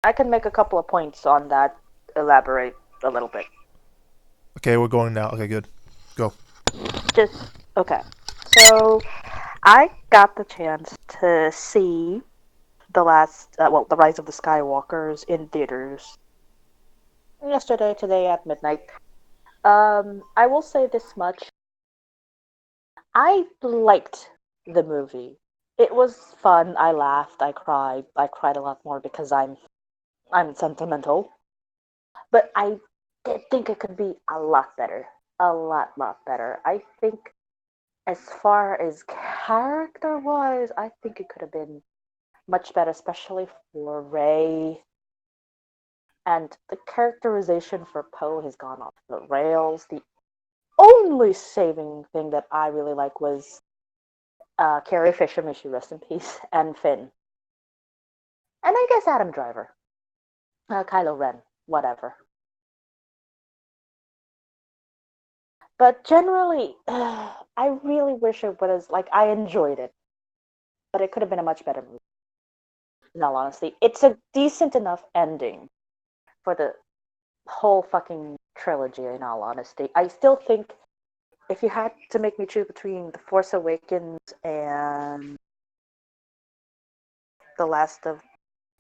I can make a couple of points on that, elaborate a little bit. Okay, we're going now. Okay, good. Go. Just, okay. So, I got the chance to see The Rise of the Skywalkers in theaters yesterday, today at midnight. I will say this much. I liked the movie. It was fun. I laughed. I cried. I cried a lot more because I'm sentimental. But I did think it could be a lot better. A lot better. I think as far as character wise, I think it could have been much better, especially for Ray. And the characterization for Poe has gone off the rails. The only saving thing that I really like was Carrie Fisher, may she rest in peace, and Finn. And I guess Adam Driver. Kylo Ren, whatever. But generally, I really wish it was like I enjoyed it, but it could have been a much better movie. In all honesty, it's a decent enough ending for the whole fucking trilogy. In all honesty, I still think if you had to make me choose between The Force Awakens and The Last of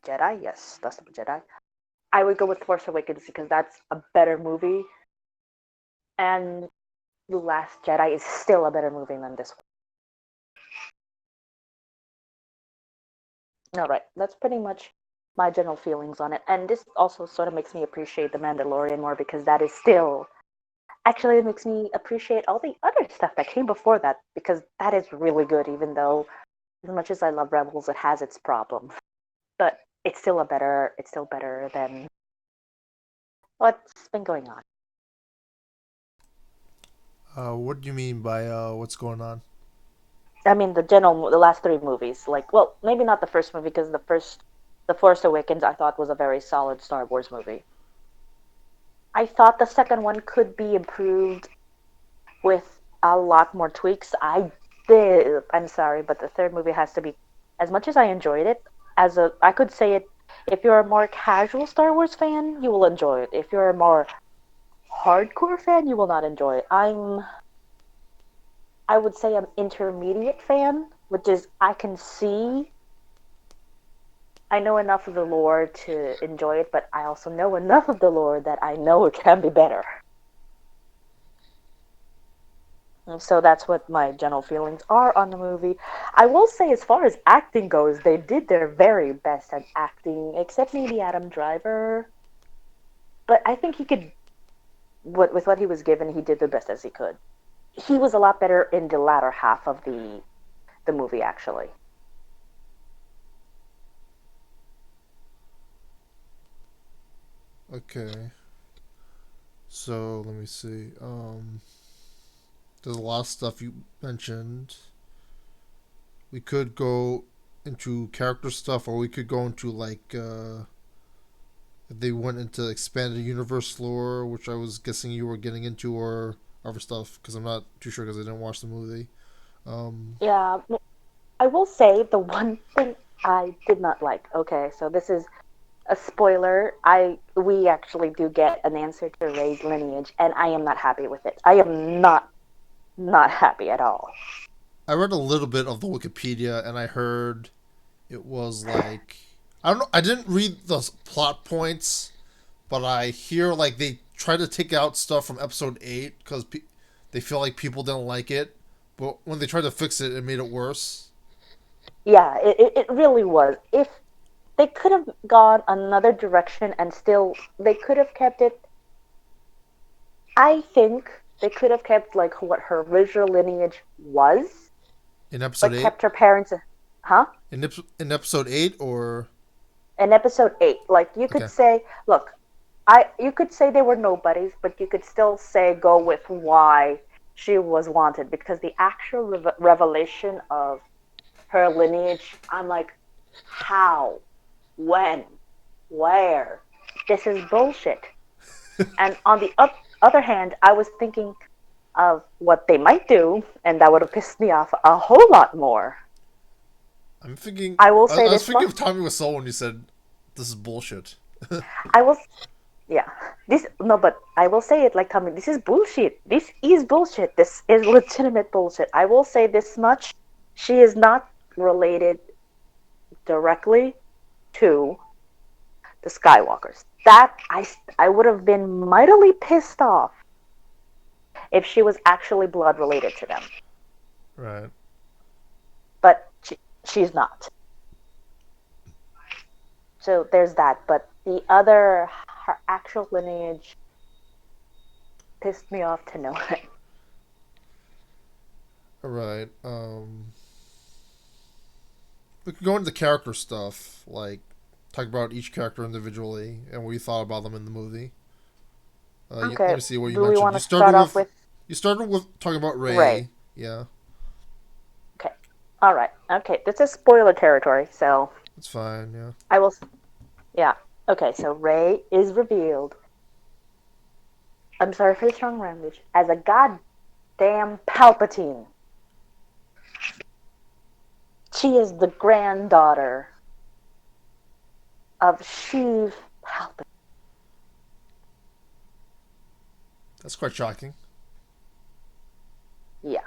Jedi, yes, Last of Jedi, I would go with Force Awakens because that's a better movie, and The Last Jedi is still a better movie than this one. All right, that's pretty much my general feelings on it, and this also sort of makes me appreciate The Mandalorian more because that is still actually it makes me appreciate all the other stuff that came before that because that is really good. Even though, as much as I love Rebels, it has its problems, but it's still better than what's been going on. What do you mean by what's going on? I mean, the last three movies. Like, well, maybe not the first movie because The Force Awakens, I thought was a very solid Star Wars movie. I thought the second one could be improved with a lot more tweaks. I did. I'm sorry, but the third movie has to be. As much as I enjoyed it, I could say it. If you're a more casual Star Wars fan, you will enjoy it. If you're a more hardcore fan, you will not enjoy it. I would say I'm intermediate fan, which is I can see I know enough of the lore to enjoy it, but I also know enough of the lore that I know it can be better. And so that's what my general feelings are on the movie. I will say, as far as acting goes, they did their very best at acting, except maybe Adam Driver. But I think he could, with what he was given, he did the best as he could. He was a lot better in the latter half of the movie, actually. Okay. So let me see. There's a lot of stuff you mentioned. We could go into character stuff, or we could go into like if they went into expanded universe lore, which I was guessing you were getting into, or other stuff, because I'm not too sure because I didn't watch the movie. Um, Yeah, I will say the one thing I did not like. Okay, so this is a spoiler. I We actually do get an answer to Ray's lineage, and I am not happy with it. I am not happy at all. I read a little bit of the Wikipedia, and I heard it was like I don't know. I didn't read the plot points, but I hear like they try to take out stuff from episode 8 because they feel like people didn't like it. But when they tried to fix it, it made it worse. Yeah, it really was. If they could have gone another direction and still they could have kept it. I think they could have kept like what her original lineage was, In episode but eight, kept her parents. Huh? in episode 8, or In episode 8, like you could okay, say, look, I you could say they were nobodies, but you could still say go with why she was wanted because the actual revelation of her lineage, I'm like, how, when, where? This is bullshit. And on the other hand, I was thinking of what they might do, and that would have pissed me off a whole lot more. I'm thinking. I will I, say I was this thinking much. of Tommy Wiseau when you said this is bullshit. I will, yeah. This no, but I will say it like Tommy. This is bullshit. This is bullshit. This is legitimate bullshit. I will say this much: she is not related directly to the Skywalkers. That I would have been mightily pissed off if she was actually blood related to them. Right. But she's not. So there's that. But the other, her actual lineage pissed me off to no end. Right. We could go into character stuff, like talk about each character individually and what you thought about them in the movie. Let Okay, me see what you do we mentioned. want to start off with You started with talking about Ray? Ray. Yeah, Okay. All right. Okay, this is spoiler territory, so that's fine. Yeah. I will. Yeah. Okay, so Ray is revealed. I'm sorry for the strong language. As a goddamn Palpatine. She is the granddaughter of Sheev Palpatine. That's quite shocking. Yeah.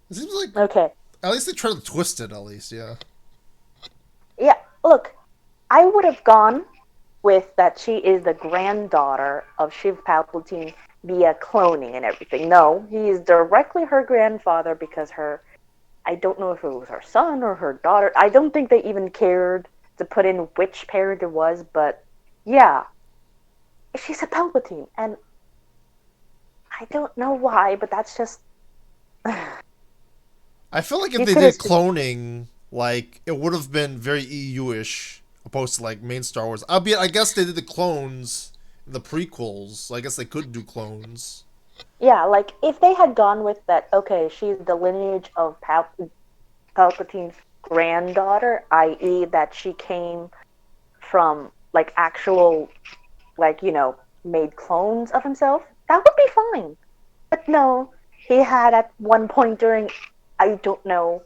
It seems like Okay. at least they try to twist it. At least, yeah. Yeah. Look, I would have gone with that she is the granddaughter of Shiv Palpatine via cloning and everything. No, he is directly her grandfather because her. I don't know if it was her son or her daughter. I don't think they even cared to put in which parent it was, but yeah, she's a Palpatine, and I don't know why, but that's just I feel like if you they could did have. cloning, like it would have been very EU-ish opposed to like main Star Wars. Albeit, I guess they did the clones in the prequels, so I guess they could do clones. Yeah, like if they had gone with that, okay, she's the lineage of Palpatine's granddaughter, i.e., that she came from like actual, like, made clones of himself, that would be fine. But no, he had at one point during, I don't know,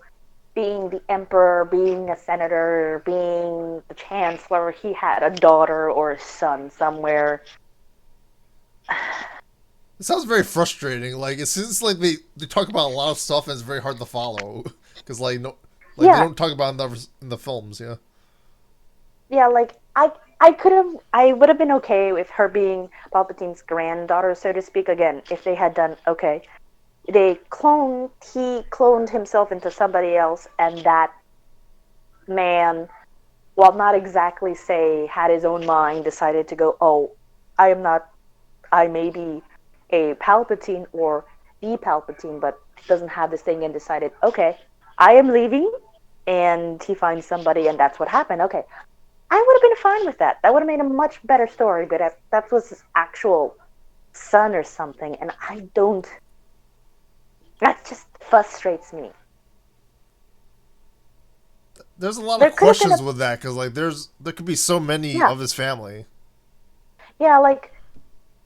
being the emperor, being a senator, being the chancellor, he had a daughter or a son somewhere. It sounds very frustrating. Like it seems like they talk about a lot of stuff and it's very hard to follow because like no, like they Yeah, don't talk about it in the films. Yeah. yeah, like I would have been okay with her being Palpatine's granddaughter, so to speak. Again, if they had done okay, he cloned himself into somebody else, and that man, while not exactly say had his own mind, decided to go, oh, I am not, I may be a Palpatine or the Palpatine, but doesn't have this thing and decided, okay, I am leaving, and he finds somebody, and that's what happened. Okay, I would have been fine with that. That would have made a much better story. But if that was his actual son or something, and I don't. That just frustrates me. There's a lot of There could have been a questions with that because like there could be so many yeah, of his family. yeah. Like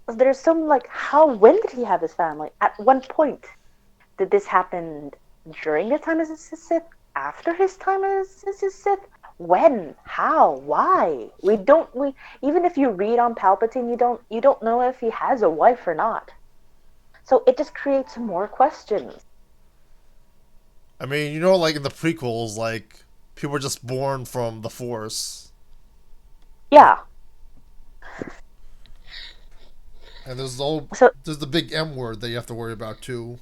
there's some like how when did he have his family? At one point, did this happen during his time as a Sith? After his time as a Sith? When? How? Why? We don't. We even if you read on Palpatine, you don't know if he has a wife or not. So it just creates more questions. I mean, like in the prequels, like people were just born from the Force, Yeah. and So there's the big M word that you have to worry about too.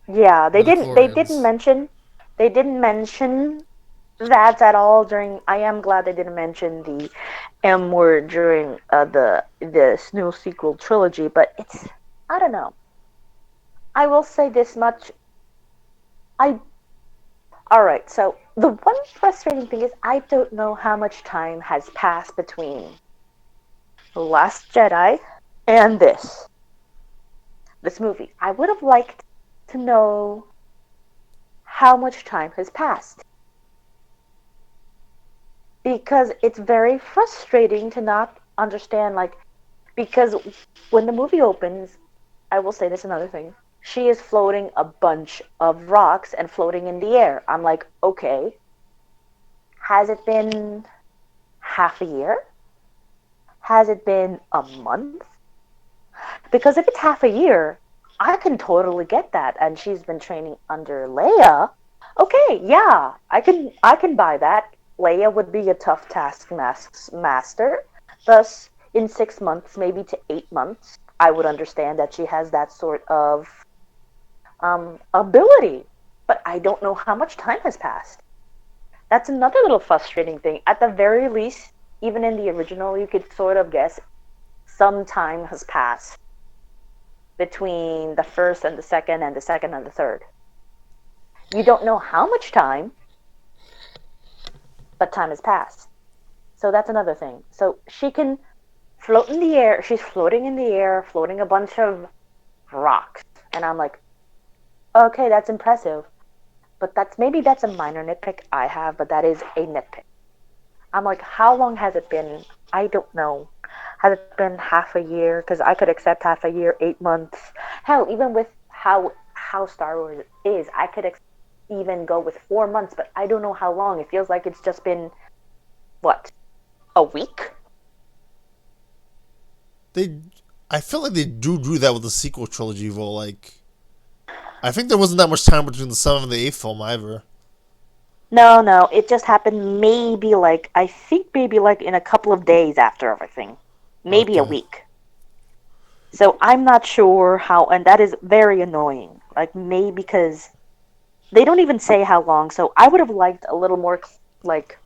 yeah, The they didn't midichlorians. mention they didn't mention that at all during. I am glad they didn't mention the M word during the Snow sequel trilogy, but it's I don't know. I will say this much. I All right. So the one frustrating thing is I don't know how much time has passed between The Last Jedi and this movie. I would have liked to know how much time has passed because it's very frustrating to not understand like because when the movie opens, I will say this another thing. She is floating a bunch of rocks and floating in the air. I'm like, okay, has it been half a year? has it been a month? Because if it's half a year, I can totally get that. And she's been training under Leia. Okay, yeah, I can buy that. Leia would be a tough master. Thus, in 6 months, maybe to 8 months, I would understand that she has that sort of ability. But I don't know how much time has passed. That's another little frustrating thing. At the very least, even in the original, you could sort of guess some time has passed between the first and the second and the second and the third. You don't know how much time, but time has passed. So that's another thing. So she can float in the air. She's floating in the air, floating a bunch of rocks. And I'm like, okay, that's impressive. But that's a minor nitpick I have, but that is a nitpick. I'm like, how long has it been? I don't know. Has it been half a year? Because I could accept half a year, 8 months. Hell, even with how Star Wars is, I could even go with 4 months. But I don't know how long. It feels like it's just been what, a week? They, I feel like they do that with the sequel trilogy. Well, like I think there wasn't that much time between the seventh and the eighth film either. No, no. It just happened maybe like I think maybe like in a couple of days after everything, maybe a Okay. week. So I'm not sure how, and that is very annoying. Like maybe because they don't even say how long. So I would have liked a little more like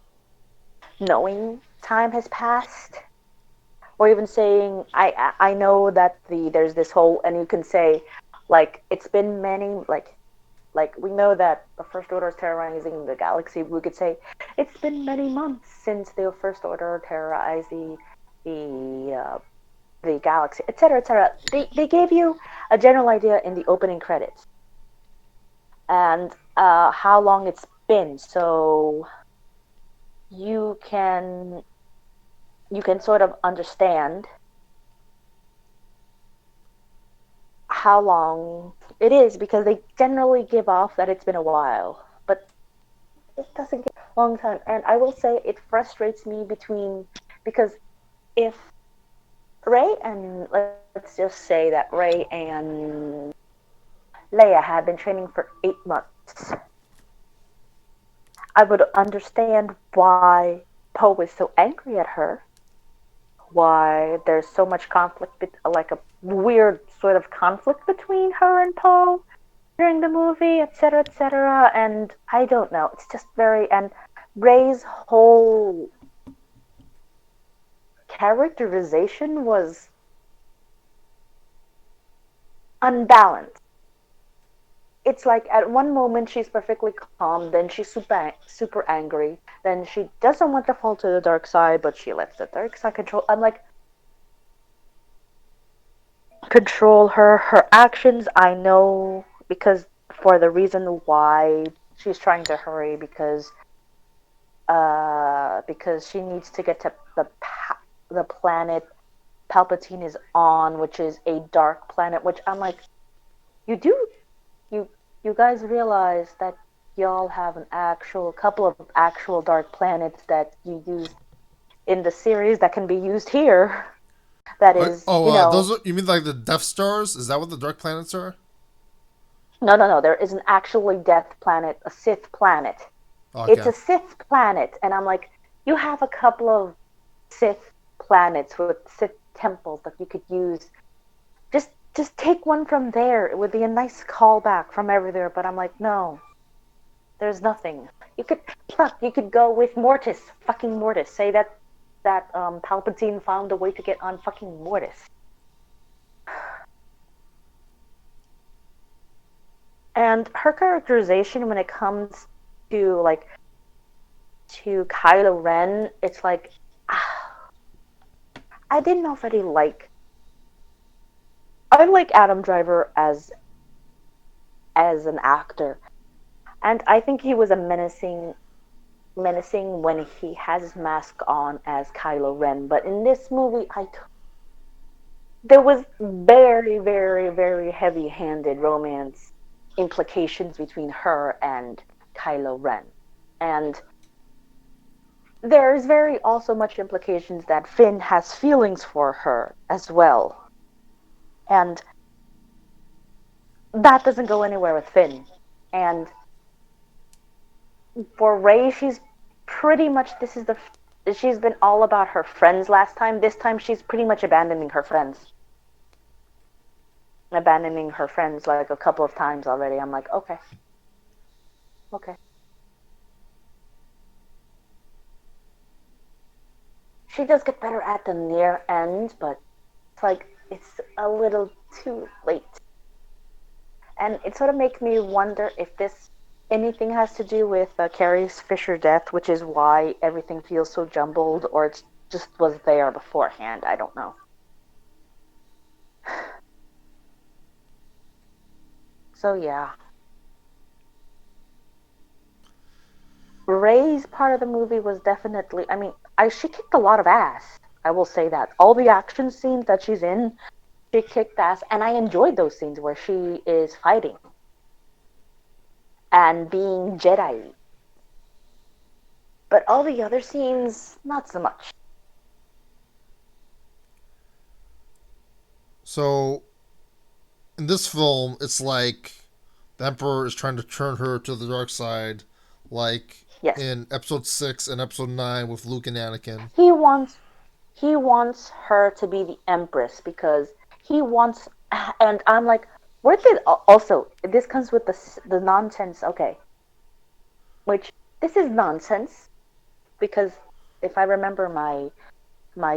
knowing time has passed, or even saying I know that there's this whole, and you can say like it's been many like we know that the First Order is terrorizing the galaxy. We could say it's been many months since the First Order terrorized the uh, the galaxy, etc., etc. They gave you a general idea in the opening credits and how long it's been, so you can you can sort of understand how long it is because they generally give off that it's been a while, but it doesn't get a long time. And I will say it frustrates me between because if Ray and let's just say that Ray and Leia had been training for 8 months, I would understand why Poe is so angry at her, why there's so much conflict, like a weird sort of conflict between her and Poe during the movie, etc., etc. And I don't know, it's just very, and Ray's whole characterization was unbalanced. It's like at one moment she's perfectly calm, then she's super angry, then she doesn't want to fall to the dark side, but she lets the dark side control. I'm like, control her actions. I know because for the reason why she's trying to hurry because she needs to get to the planet Palpatine is on, which is a dark planet. Which I'm like, you do you you guys realize that y'all have an actual couple of actual dark planets that you use in the series that can be used here. That is, Those are, you mean like the Death Stars? Is that what the dark planets are? no, no, no. There is an actually Death planet, a Sith planet. It's Okay. a Sith planet, and I'm like, you have a couple of Sith planets with Sith temples that you could use. Just take one from there. It would be a nice callback from everywhere. But I'm like, no, there's nothing. You could go with Mortis, fucking Mortis. Say that Palpatine found a way to get on fucking Mortis. And her characterization when it comes to like to Kylo Ren, it's like I didn't already like. I like Adam Driver as an actor, and I think he was a menacing when he has his mask on as Kylo Ren. But in this movie, there was very, very, very heavy-handed romance implications between her and Kylo Ren, and there's very also much implications that Finn has feelings for her as well. And that doesn't go anywhere with Finn. And for Rey, she's pretty much this is the she's been all about her friends last time. This time she's pretty much abandoning her friends like a couple of times already. I'm like, okay, okay. She does get better at the near end, but it's like it's a little too late. And it sort of makes me wonder if this anything has to do with Carrie Fisher death, which is why everything feels so jumbled, or it just was there beforehand. I don't know. So yeah, Ray's part of the movie was definitely. I mean, she kicked a lot of ass. I will say that all the action scenes that she's in, she kicked ass, and I enjoyed those scenes where she is fighting and being Jedi. But all the other scenes, not so much. So in this film, it's like the Emperor is trying to turn her to the dark side, like Yes, in Episode 6 and Episode 9 with Luke and Anakin. he wants he wants her to be the Empress because he wants. And I'm like, where did also this comes with the nonsense? Okay, which this is nonsense because if I remember my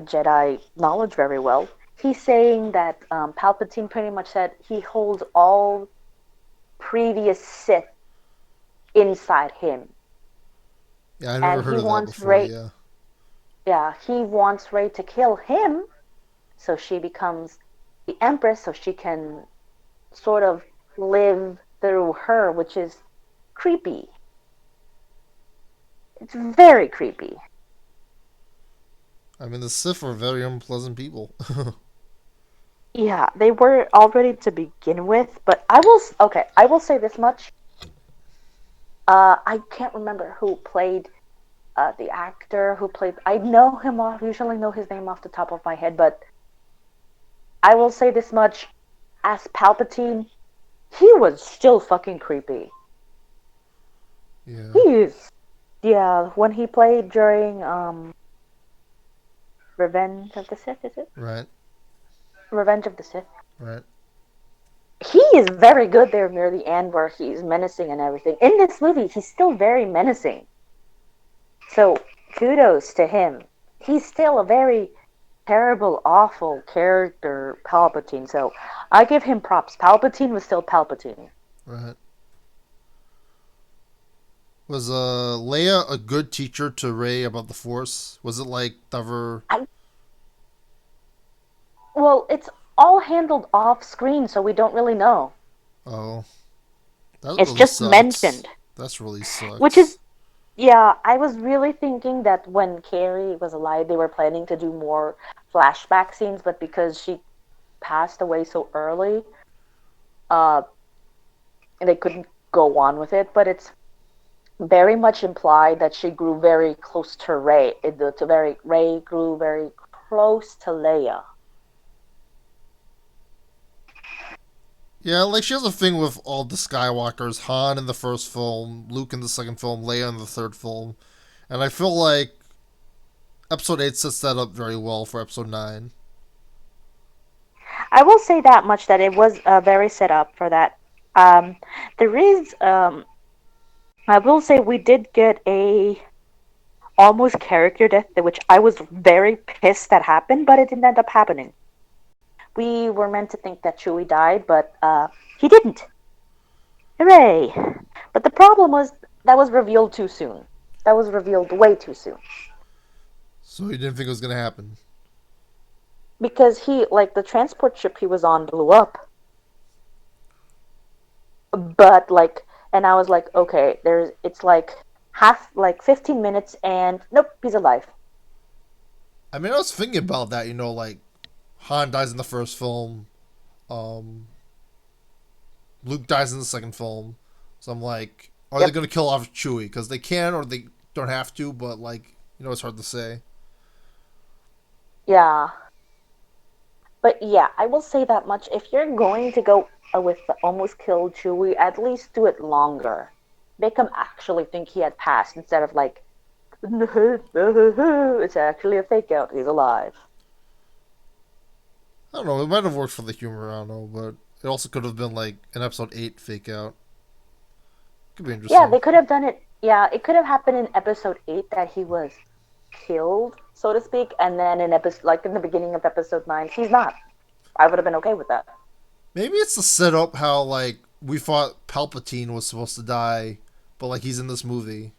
Jedi knowledge very well, he's saying that Palpatine pretty much said he holds all previous Sith inside him, Yeah, I never and heard of that before. Yeah, He wants Rey to kill him, so she becomes the Empress, so she can sort of live through her, which is creepy. It's very creepy. I mean the Sith are very unpleasant people. Yeah, they were already to begin with, but I will say this much. I can't remember who played the actor who played. I know him off. Usually know his name off the top of my head, but I will say this much: as Palpatine, he was still fucking creepy. Yeah, He is. Yeah, when he played during Revenge of the Sith, is it? right, Revenge of the Sith. right. He is very good there near the end where he's menacing and everything. In this movie, he's still very menacing. So kudos to him. He's still a very terrible, awful character, Palpatine. So I give him props. Palpatine was still Palpatine. Right. Was Leia a good teacher to Rey about the Force? Was it like ever? I Well, it's all handled off screen, so we don't really know. Oh, that It's really just sucks. mentioned, That's really which is sucks. yeah. I was really thinking that when Carrie was alive, they were planning to do more flashback scenes, but because she passed away so early, uh, they couldn't go on with it. But it's very much implied that she grew very close to Ray. Ray grew very close to Leia. Yeah, like she has a thing with all the Skywalkers: Han in the first film, Luke in the second film, Leia in the third film, and I feel like Episode 8 sets that up very well for Episode 9. I will say that much that it was very set up for that. Um, there is, I will say, we did get a almost character death, which I was very pissed that happened, but it didn't end up happening. We were meant to think that Chewie died, but he didn't. Hooray! But the problem was that was revealed too soon. That was revealed way too soon. So you didn't think it was gonna happen. Because like, the transport ship he was on blew up. But, like, and I was like, okay, it's like 15 minutes, and nope, he's alive. I mean, I was thinking about that. Like Han dies in the first film, um, Luke dies in the second film. So I'm like, are they Yep. gonna kill off Chewie? Because they can, or they don't have to. But like, It's hard to say. Yeah. But yeah, I will say that much. If you're going to go with the almost killed Chewie, at least do it longer. Make him actually think he had passed instead of like, it's actually a fake out. He's alive. I don't know. It might have worked for the humor. I don't know, but it also could have been like an episode 8 fake out. Could be Yeah, interesting. they could have done it. Yeah, it could have happened in episode 8 that he was killed, so to speak, and then in episode like in the beginning of episode 9, he's not. I would have been okay with that. Maybe it's to set up how like we thought Palpatine was supposed to die, but like he's in this movie.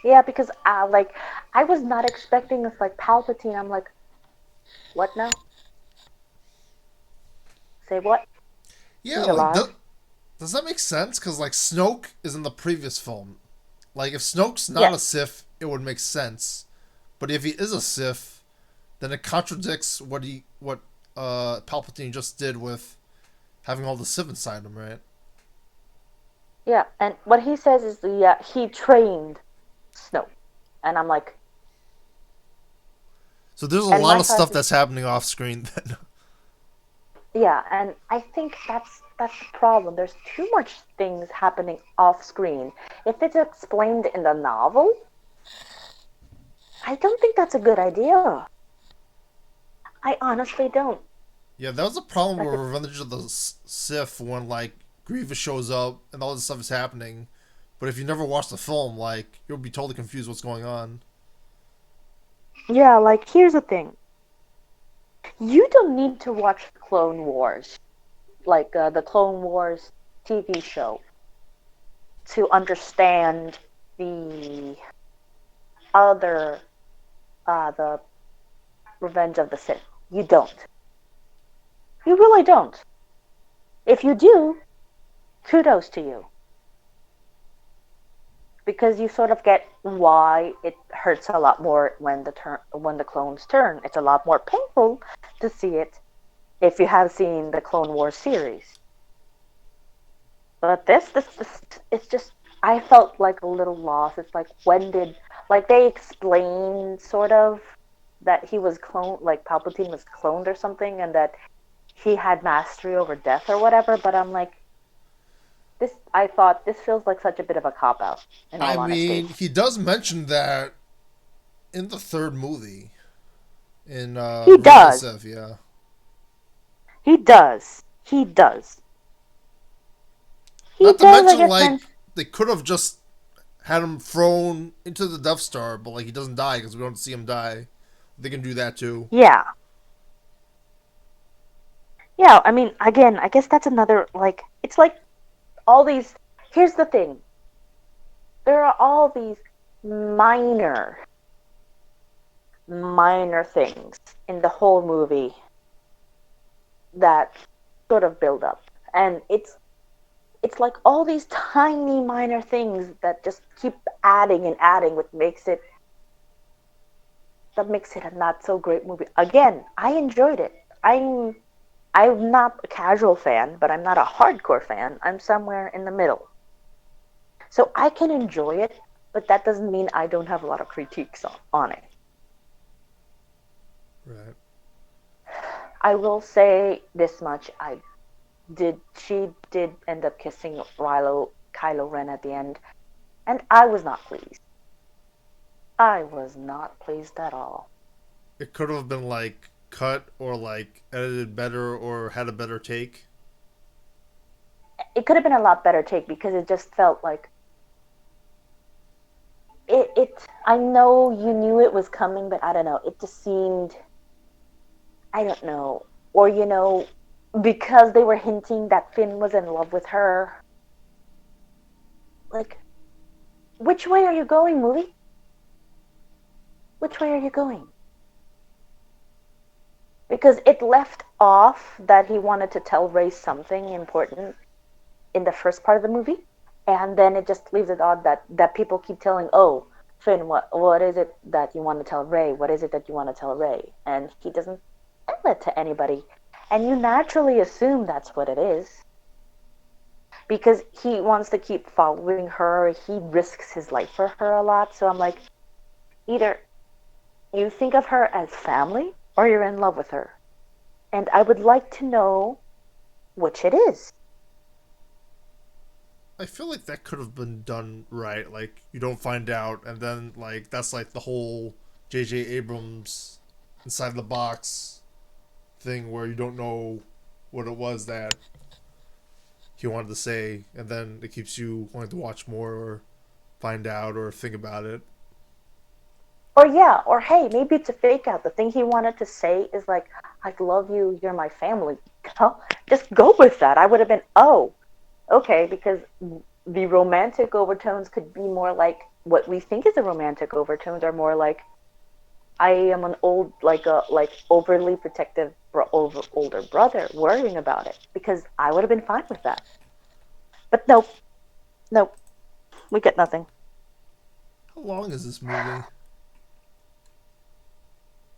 Yeah, because like I was not expecting this like Palpatine. I'm like, what now? Say what? Yeah, He's like alive? does that make sense? Because like Snoke is in the previous film. Like if Snoke's not a Yes. Sith, it would make sense. But if he is a Sith, then it contradicts what Palpatine just did with having all the Sith inside him, right? Yeah, and what he says is yeah, he trained Snow, and I'm like, So there's a and lot my of thought stuff is that's happening off screen. Then yeah, and I think that's the problem. There's too much things happening off screen. If it's explained in the novel, I don't think that's a good idea. I honestly don't. yeah, that was a problem Like with it's Revenge of the Sith when like Grievous shows up and all this stuff is happening. But if you never watched the film, like you'll be totally confused what's going on. yeah, like here's the thing. You don't need to watch Clone Wars, like the Clone Wars TV show, to understand the other the Revenge of the Sith. You don't. You really don't. If you do, kudos to you. Because you sort of get why it hurts a lot more when the clones turn. It's a lot more painful to see it if you have seen the Clone Wars series. But this it's just I felt like a little lost. It's like when did like they explained sort of that he was cloned, like Palpatine was cloned or something, and that he had mastery over death or whatever. But I'm like, this. I thought this feels like such a bit of a cop out. In I all honesty, mean, he does mention that in the third movie in he Revenge of the does. Sith. Yeah, He does. He does. He not to does. I mention guess like mention. they could have just had him thrown into the Death Star, but like he doesn't die because we don't see him die. They can do that too. Yeah. Yeah. I mean, again, I guess that's another like. It's like all these. Here's the thing. There are all these minor, minor things in the whole movie that sort of build up, and it's like all these tiny minor things that just keep adding and adding, which makes it that makes it a not so great movie. Again, I enjoyed it. I'm not a casual fan, but I'm not a hardcore fan. I'm somewhere in the middle. So I can enjoy it, but that doesn't mean I don't have a lot of critiques on it. Right. I will say this much: she did end up kissing Kylo Ren at the end, and I was not pleased. I was not pleased at all. It could have been like cut or like edited better or had a better take. It could have been a lot better take because it just felt like it. I know you knew it was coming, but I don't know. It just seemed, I don't know, or because they were hinting that Finn was in love with her. Like, which way are you going, movie? Which way are you going? Because it left off that he wanted to tell Ray something important in the first part of the movie, and then it just leaves it odd that people keep telling, "Oh, Finn, what is it that you want to tell Ray? What is it that you want to tell Ray?" And he doesn't tell it to anybody, and you naturally assume that's what it is because he wants to keep following her. He risks his life for her a lot. So I'm like, Either you think of her as family or you're in love with her. And I would like to know which it is. I feel like that could have been done right. Like you don't find out, and then like that's like the whole J.J. Abrams inside the box thing where you don't know what it was that he wanted to say, and then it keeps you wanting to watch more or find out or think about it. Or yeah, or hey, maybe it's a fake out. The thing he wanted to say is like, I love you, you're my family. Just go with that. I would have been, oh, okay, because the romantic overtones could be more like what we think is a romantic overtones are more like I am an old like overly protective older brother worrying about it because I would have been fine with that. But nope, nope, we get nothing. How long is this movie?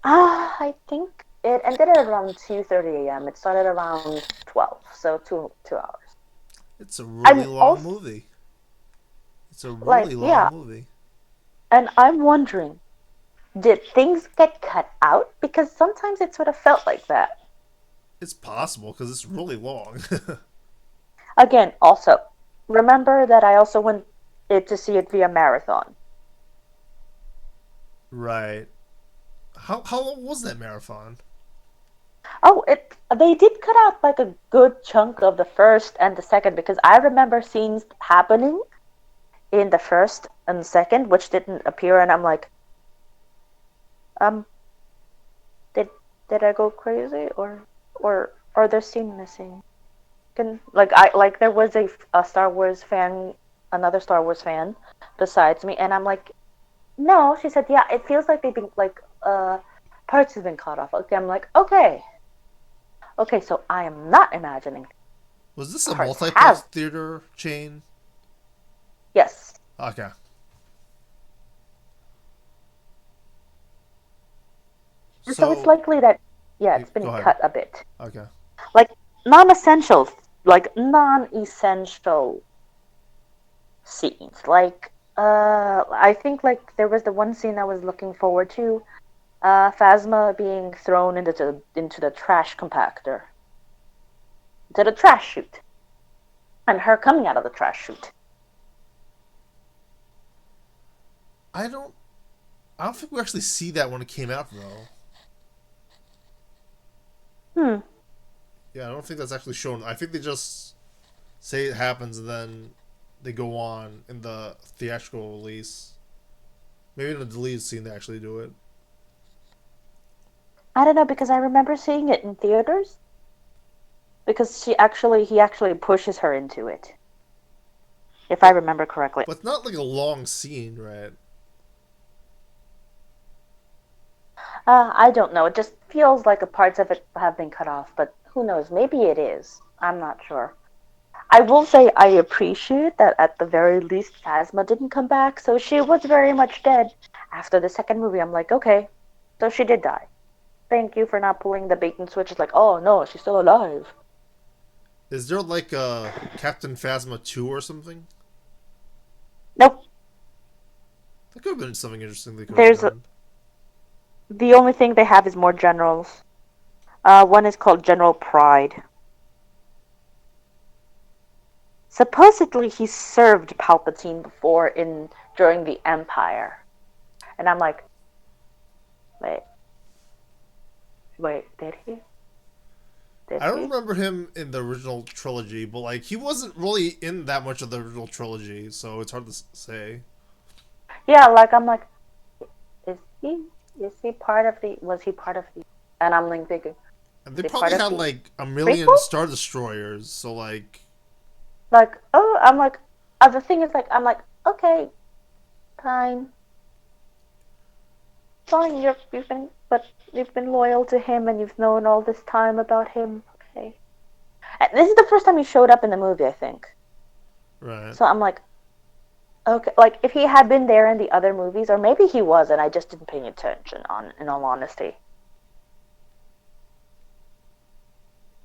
I think it ended at around 2:30 a.m. It started around 12, so 2 hours. It's a really I'm long also movie. It's a like, really long yeah, movie. and I'm wondering, did things get cut out? Because sometimes it sort of felt like that. It's possible because it's really long. Again, also, remember that I also went it to see it via marathon. Right. How long was that marathon? Oh, it they did cut out like a good chunk of the first and the second because I remember scenes happening in the first and second which didn't appear, and I'm like, um, did did I go crazy or are there scene missing? Can like I like there was a Star Wars fan, another Star Wars fan besides me, and I'm like, no. She said, yeah, it feels like they've been like parts have been cut off. Okay, I'm like, okay, okay, so I am not imagining Was this a parts multiplex have. theater chain? Yes. Okay. And so it's So, likely that, yeah, it's go been ahead. cut a bit. Okay. Like, non-essential, like, non-essential scenes. Like, I think, like, there was the one scene I was looking forward to. Phasma being thrown into the trash compactor. To the trash chute. And her coming out of the trash chute. I don't. I don't think we actually see that when it came out though. Hmm. Yeah, I don't think that's actually shown. I think they just say it happens and then they go on in the theatrical release. Maybe in the deleted scene they actually do it. I don't know, because I remember seeing it in theaters. Because he actually pushes her into it. If I But remember correctly. but not like a long scene, right? I don't know. It just feels like a parts of it have been cut off, but who knows? Maybe it is. I'm not sure. I will say I appreciate that at the very least Phasma didn't come back, so she was very much dead. After the second movie, I'm like, okay, so she did die. Thank you for not pulling the bait and switch. It's like, oh no, she's still alive. Is there like a Captain Phasma 2 or something? Nope. That could have been something interesting they could have There's done. the only thing they have is more generals. One is called General Pride. Supposedly he served Palpatine before in during the Empire, and I'm like, wait, wait, did he? Did I don't he? remember him in the original trilogy, but like he wasn't really in that much of the original trilogy, so it's hard to say. Yeah, like I'm like, is he? Is he part of the? Was he part of the? And I'm like thinking, And is they he part probably of had the like a million prequel? Star Destroyers, so like Like, oh, I'm like, the thing is like, I'm like, okay, fine, fine. You've been loyal to him, and you've known all this time about him. Okay, and this is the first time he showed up in the movie, I think. right. So I'm like, okay, like if he had been there in the other movies, or maybe he was, and I just didn't pay attention. In all honesty,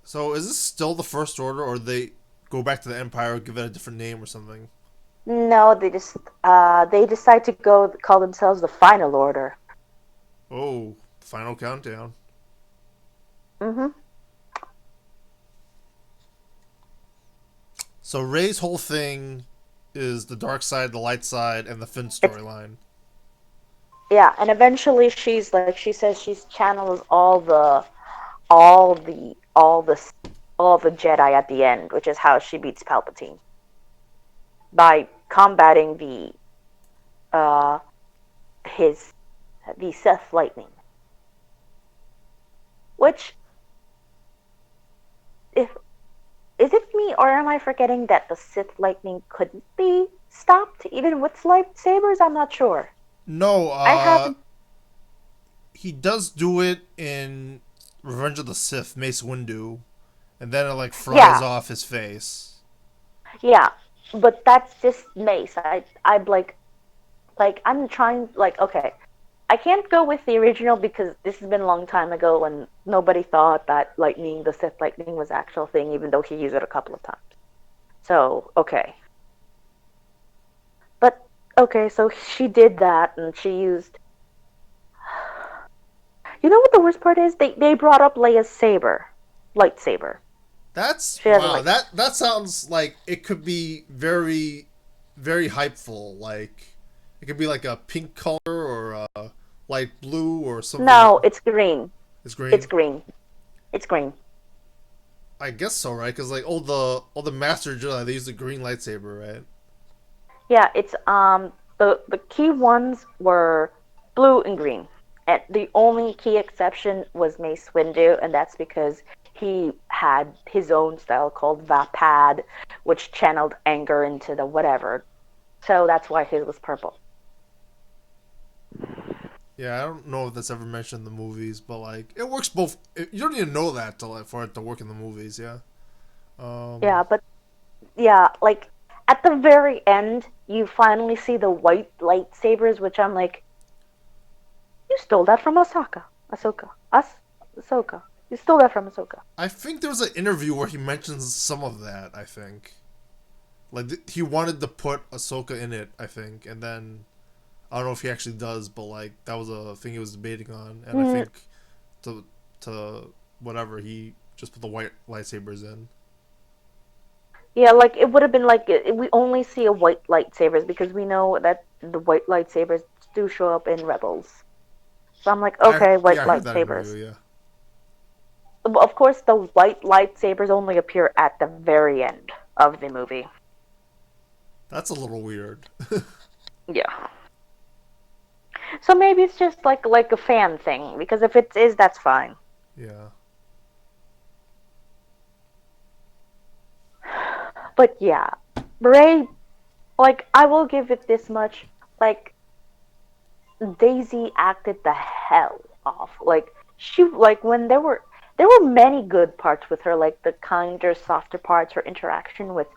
So is this still the First Order, or they go back to the Empire, give it a different name or something? No, they decide to go call themselves the Final Order. Oh, final countdown. Mm-hmm. So Ray's whole thing is the dark side, the light side, and the Finn It's storyline. yeah, and eventually she's like she says she's channels all the all the all the Jedi at the end, which is how she beats Palpatine by combating uh his the Sith lightning. Which if is it me or am I forgetting that the Sith lightning couldn't be stopped even with lightsabers? I'm not sure. No, I haven't. he does do it in Revenge of the Sith, Mace Windu, and then it like fries Yeah, off his face. yeah, but that's just Mace. I'm like I'm trying like okay, I can't go with the original because this has been a long time ago when nobody thought that lightning, the Sith lightning, was actual thing, even though he used it a couple of times. So okay, but okay, so she did that and she used. You know what the worst part is? They brought up Leia's saber, lightsaber. That's She has a wow. light. That sounds like it could be very, very hypeful. Like it could be like a pink color or a light blue or something. No, it's green. It's It's green. green. It's green. I guess so, right? Because like all the Master Jedi, they use the green lightsaber, right? Yeah, it's the key ones were blue and green. And the only key exception was Mace Windu, and that's because he had his own style called Vapad, which channeled anger into the whatever. So that's why his was purple. Yeah, I don't know if that's ever mentioned in the movies, but like it works both. You don't even know that to like for it to work in the movies. Yeah. Um. Yeah, but yeah, like at the very end, you finally see the white lightsabers, which I'm like, you stole that from Ahsoka. You stole that from Ahsoka. I think there was an interview where he mentions some of that. I think like he wanted to put Ahsoka in it. I think, and then I don't know if he actually does, but like that was a thing he was debating on, and I Mm, think to to whatever he just put the white lightsabers in. yeah, like it would have been like we only see a white lightsabers because we know that the white lightsabers do show up in Rebels. So I'm like, I okay, white Yeah, I heard that interview. lightsabers. Yeah, Well, of course, the white lightsabers only appear at the very end of the movie. that's a little weird. Yeah. So maybe it's just like a fan thing because if it is, that's fine. Yeah. But yeah, Bray, like I will give it this much. Like Daisy acted the hell off. Like she like when there were many good parts with her, like the kinder, softer parts, her interaction with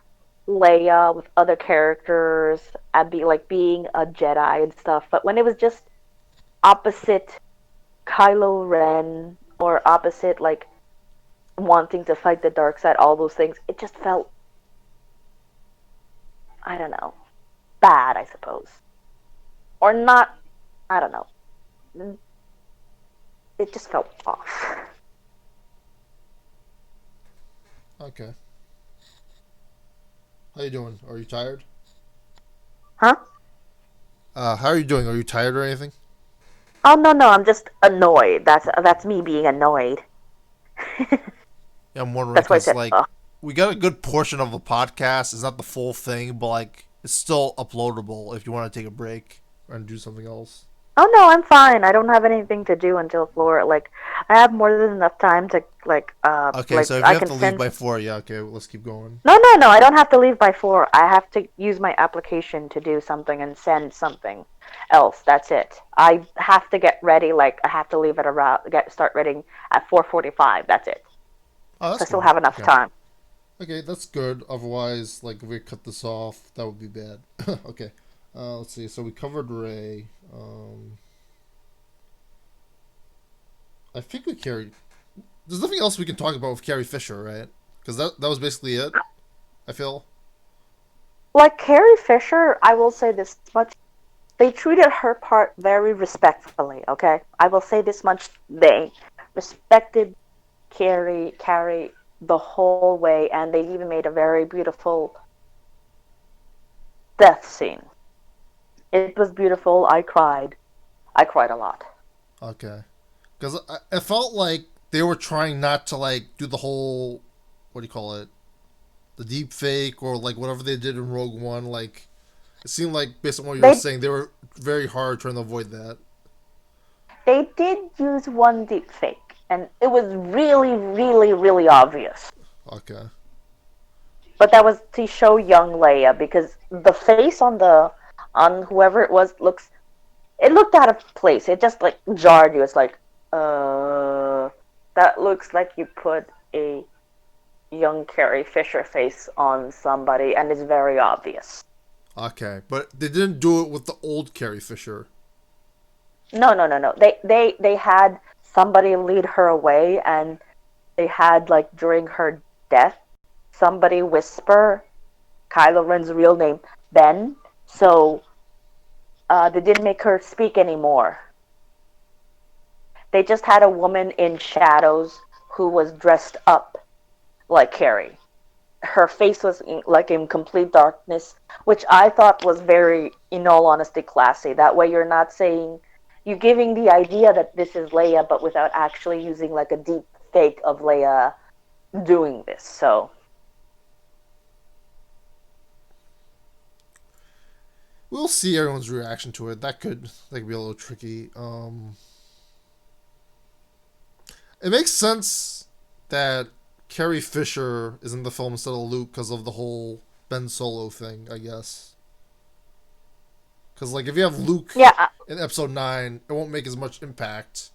Leia, with other characters, and being a Jedi and stuff. But when it was just opposite Kylo Ren or opposite like wanting to fight the dark side, all those things, it just felt I don't know, bad, I suppose. Or not I don't know. It just felt off. Okay. How you doing? Are you tired? Huh? How are you doing? Are you tired or anything? Oh no, I'm just annoyed. That's me being annoyed. Yeah, I'm wondering That's why I because said, like we got a good portion of the podcast. It's not the full thing, but like it's still uploadable if you want to take a break and do something else. oh no, I'm fine. I don't have anything to do until floor. Like I have more than enough time to Okay, like so if you I have can to leave send. by 4, yeah, okay, let's keep going. No. I don't have to leave by 4. I have to use my application to do something and send something else. That's it. I have to get ready. Like I have to leave at around start reading at 4:45. That's it. Oh, So that's I still good. have enough Okay. time. Okay, that's good. Otherwise, like, if we cut this off, that would be bad. Okay. Let's see. So we covered Ray. I think we carried. There's nothing else we can talk about with Carrie Fisher, right? Because that was basically it. I feel. Like Carrie Fisher, I will say this much. They treated her part very respectfully, okay? I will say this much. They respected Carrie the whole way, and they even made a very beautiful death scene. It was beautiful. I cried. I cried a lot. Okay, because I felt like they were trying not to like do the whole, what do you call it, the deep fake or like whatever they did in Rogue One. Like it seemed like based on what you were They saying, they were very hard trying to avoid that. they did use one deep fake, and it was really, really, really obvious. Okay. But that was to show young Leia because the face on whoever it was looks it looked out of place. It just like jarred you. It's like, uh, that looks like you put a young Carrie Fisher face on somebody, and it's very obvious. Okay, but they didn't do it with the old Carrie Fisher. No, no, no, no. They had somebody lead her away, and they had like during her death, somebody whisper Kylo Ren's real name, Ben. So they didn't make her speak anymore. They just had a woman in shadows who was dressed up like Carrie. Her face was like in complete darkness, which I thought was very, in all honesty, classy. That way, you're not saying you're giving the idea that this is Leia, but without actually using like a deep fake of Leia doing this. So We'll see everyone's reaction to it. That could be a little tricky. It makes sense that Carrie Fisher is in the film instead of Luke because of the whole Ben Solo thing, I guess. Because like if you have Luke yeah, in Episode 9, it won't make as much impact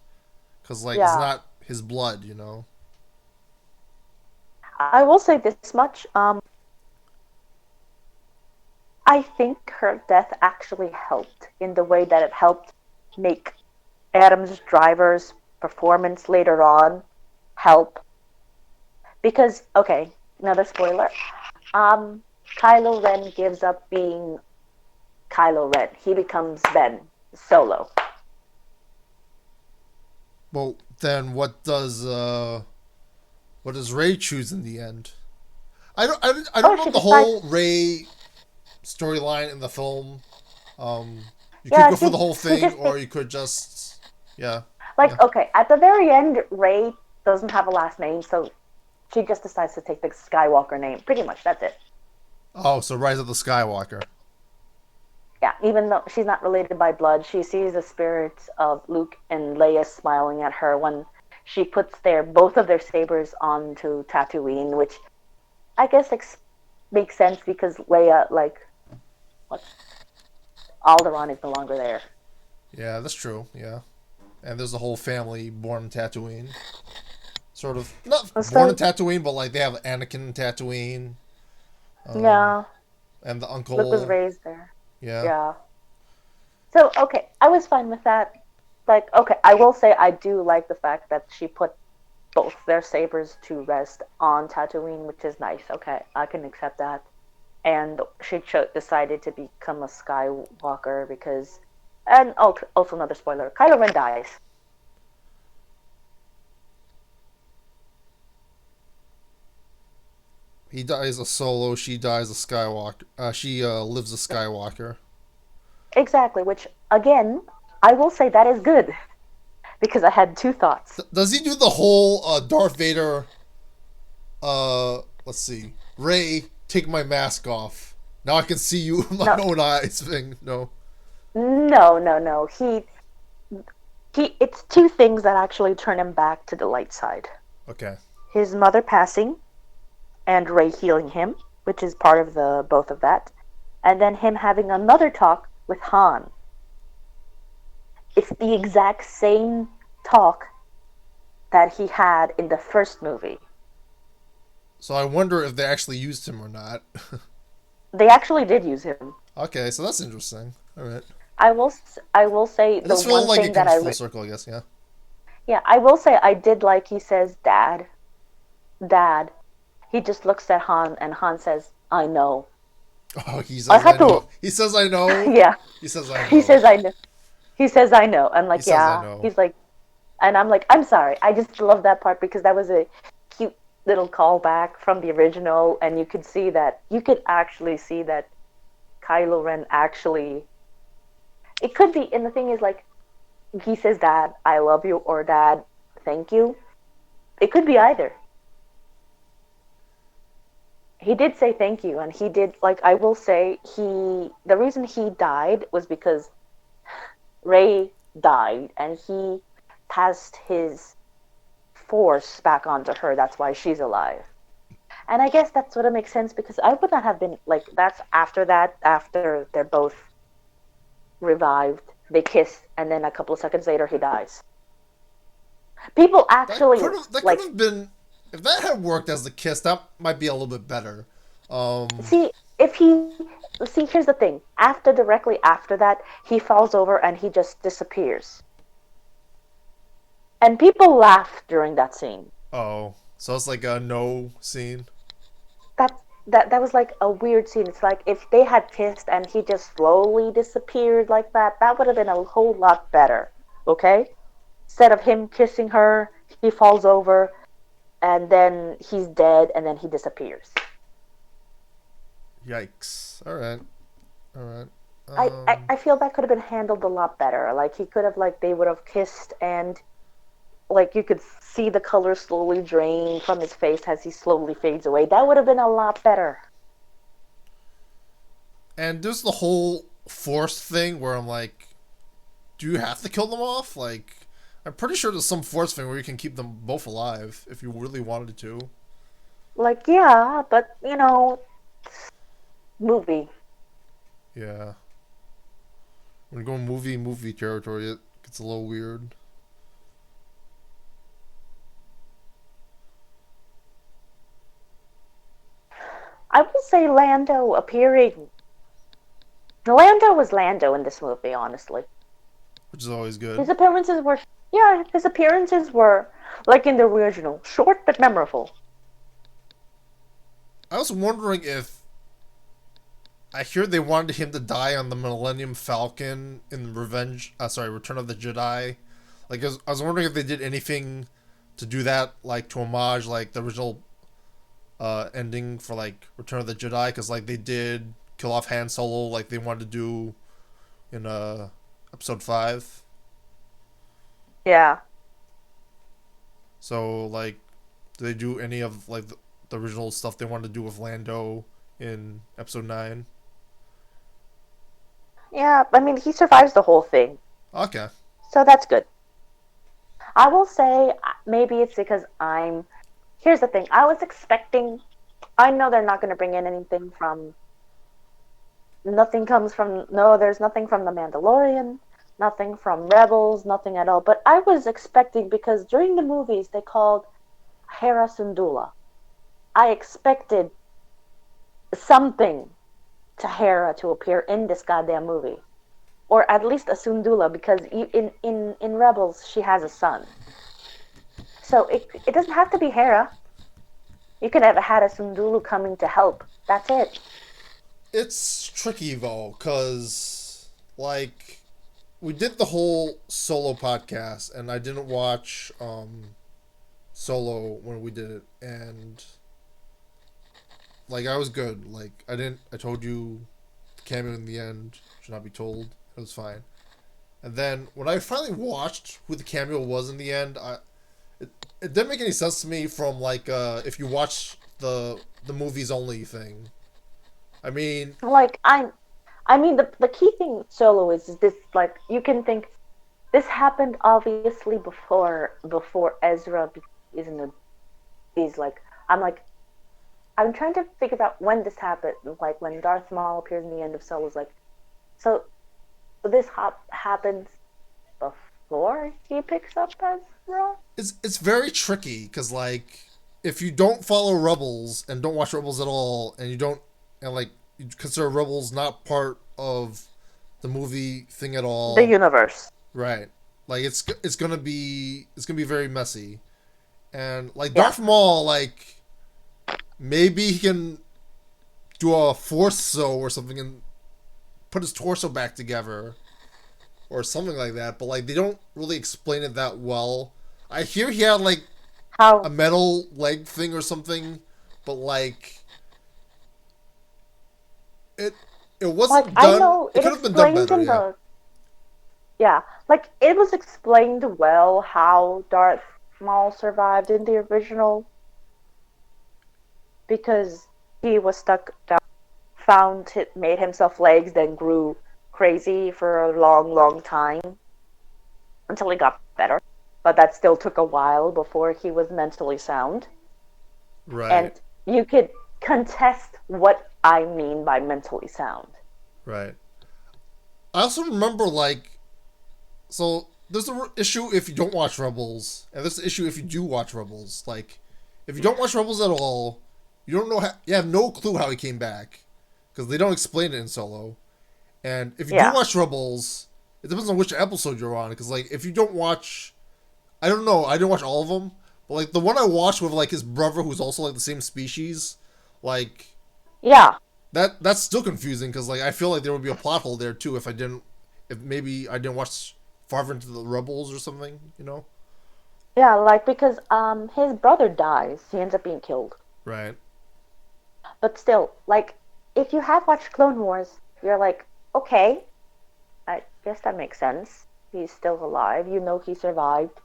because like it's yeah. not his blood, you know. I will say this much. I think her death actually helped in the way that it helped make Adam's driver's performance later on help because okay, another spoiler. Um, Kylo Ren gives up being Kylo Ren. He becomes Ben Solo. Well, then what does Ray choose in the end? I don't Oh, know she the decides. whole Ray storyline in the film. You could Yeah, go for the whole she thing, just or takes you could just yeah, yeah. like okay. At the very end, Ray doesn't have a last name, so she just decides to take the Skywalker name. Pretty much, that's it. Oh, so Rise of the Skywalker. Yeah, even though she's not related by blood, she sees the spirits of Luke and Leia smiling at her when she puts their both of their sabers onto Tatooine, which I guess makes sense because Leia, like, what, Alderaan is no longer there. Yeah, that's true. Yeah, and there's a whole family born in Tatooine. Sort of not born in So Tatooine, but like they have Anakin in Tatooine, um, yeah, and the Luke was uncle. raised there. Yeah, Yeah. So okay, I was fine with that. Like, okay, I will say I do like the fact that she put both their sabers to rest on Tatooine, which is nice. Okay, I can accept that. And she decided to become a Skywalker because, and also another spoiler: Kylo Ren dies. he dies a Solo. She dies a Skywalker. She lives a Skywalker. Exactly, which again, I will say that is good because I had two thoughts. Does he do the whole Darth Vader? Let's see. Ray, take my mask off. Now I can see you with my No, own eyes. Thing. No. no, no, no. He. It's two things that actually turn him back to the light side. Okay. His mother passing and Ray healing him, which is part of the both of that, and then him having another talk with Han. It's the exact same talk that he had in the first movie. So I wonder if they actually used him or not. They actually did use him. Okay, so that's interesting. All right. I will say It the does feel one like thing it that comes full circle, I guess. Yeah. yeah, I will say I did like he says dad. He just looks at Han and Han says I know. Oh, he I says I had to. know. He says I know. Yeah, He says I he know. says I know. He says I know. I'm He like, says I yeah. know. He's like, and I'm like, I'm sorry. I just love that part because that was a cute little callback from the original, and you could actually see that Kylo Ren actually. It could be, and the thing is, like, he says, "Dad, I love you," or "Dad, thank you." It could be either. He did say thank you, and he did, like, I will say, the reason he died was because Ray died, and he passed his force back onto her. That's why she's alive. And I guess that sort of makes sense because I would not have been like that's after that, after they're both revived, they kiss, and then a couple of seconds later he dies. People actually That could like have been if that had worked as the kiss. That might be a little bit better. Um, see if he see here's the thing. After directly after that, he falls over and he just disappears. And people laugh during that scene. oh, so it's like a no scene. That was like a weird scene. It's like if they had kissed and he just slowly disappeared like that, that would have been a whole lot better. Okay? Instead of him kissing her, he falls over and then he's dead and then he disappears. Yikes! All right, all right. I feel that could have been handled a lot better. Like he could have like they would have kissed and like you could see the color slowly drain from his face as he slowly fades away. That would have been a lot better. And there's the whole force thing where I'm like, do you have to kill them off? Like, I'm pretty sure there's some force thing where you can keep them both alive if you really wanted to. Like yeah, but movie. Yeah. When you go movie territory, it gets a little weird. I will say Lando appearing. Lando was Lando in this movie, honestly. Which is always His good. appearances were, yeah, his appearances were like in the original, short but memorable. I was wondering if I hear they wanted him to die on the Millennium Falcon in Return of the Jedi. Like, I was wondering if they did anything to do that, like to homage like the original ending for like Return of the Jedi, because like they did kill off Han Solo, like they wanted to do in Episode 5. Yeah. So like, do they do any of like the original stuff they wanted to do with Lando in Episode 9? Yeah, I mean, he survives the whole thing. Okay. So that's good. I will say maybe it's because I'm. Here's the thing. I was expecting. I know they're not going to bring in anything from. Nothing comes from. No, there's nothing from The Mandalorian, nothing from Rebels, nothing at all. But I was expecting because during the movies they called Hera Syndulla. I expected something to Hera to appear in this goddamn movie. Or at least a Sundula, because in Rebels she has a son. So it doesn't have to be Hera. You could have had a Sundulu coming to help. That's it. It's tricky though, cause like we did the whole Solo podcast, and I didn't watch Solo when we did it, and like I was good. Like I didn't. I told you, the cameo in the end should not be told. It was fine. And then when I finally watched who the cameo was in the end, it, it didn't make any sense to me from like if you watch the movies only thing. I mean, Like I mean the key thing with Solo is this like you can think this happened obviously before Ezra is in the is like I'm like I'm trying to figure out when this happened like when Darth Maul appears in the end of Solo's like so this happens before he picks up Ezra. it's very tricky because like if you don't follow Rebels and don't watch Rebels at all, and you don't and like you consider Rebels not part of the movie thing at The all, universe. right? Like it's gonna be very messy, and like Yeah. Darth Maul, like maybe he can do a force sew or something and put his torso back together or something like that. But like they don't really explain it that well. I hear he had like a How metal leg thing or something, but like it it like wasn't I done. know It it could have been done explained better. in Yeah. the yeah, like it was explained well how Darth Maul survived in the original because he was stuck down, found it, made himself legs, then grew crazy for a long, long time until he got better. But that still took a while before he was mentally sound. Right. And you could contest what I mean by mentally sound. Right. I also remember like so there's an issue if you don't watch Rebels, and there's an issue if you do watch Rebels. Like, if you don't watch Rebels at all, you don't know how, you have no clue how he came back because they don't explain it in Solo. And if you do Yeah. watch Rebels, it depends on which episode you're on. Because like if you don't watch, I don't know, I didn't watch all of them, but like the one I watched with like his brother who's also like the same species, like Yeah. that's still confusing because like I feel like there would be a plot hole there too if maybe I didn't watch farther into the Rebels or something, you know? Yeah, like because his brother dies, he ends up being killed. Right. But still, like if you have watched Clone Wars, you're like, okay, I guess that makes sense. He's still alive. You know he survived.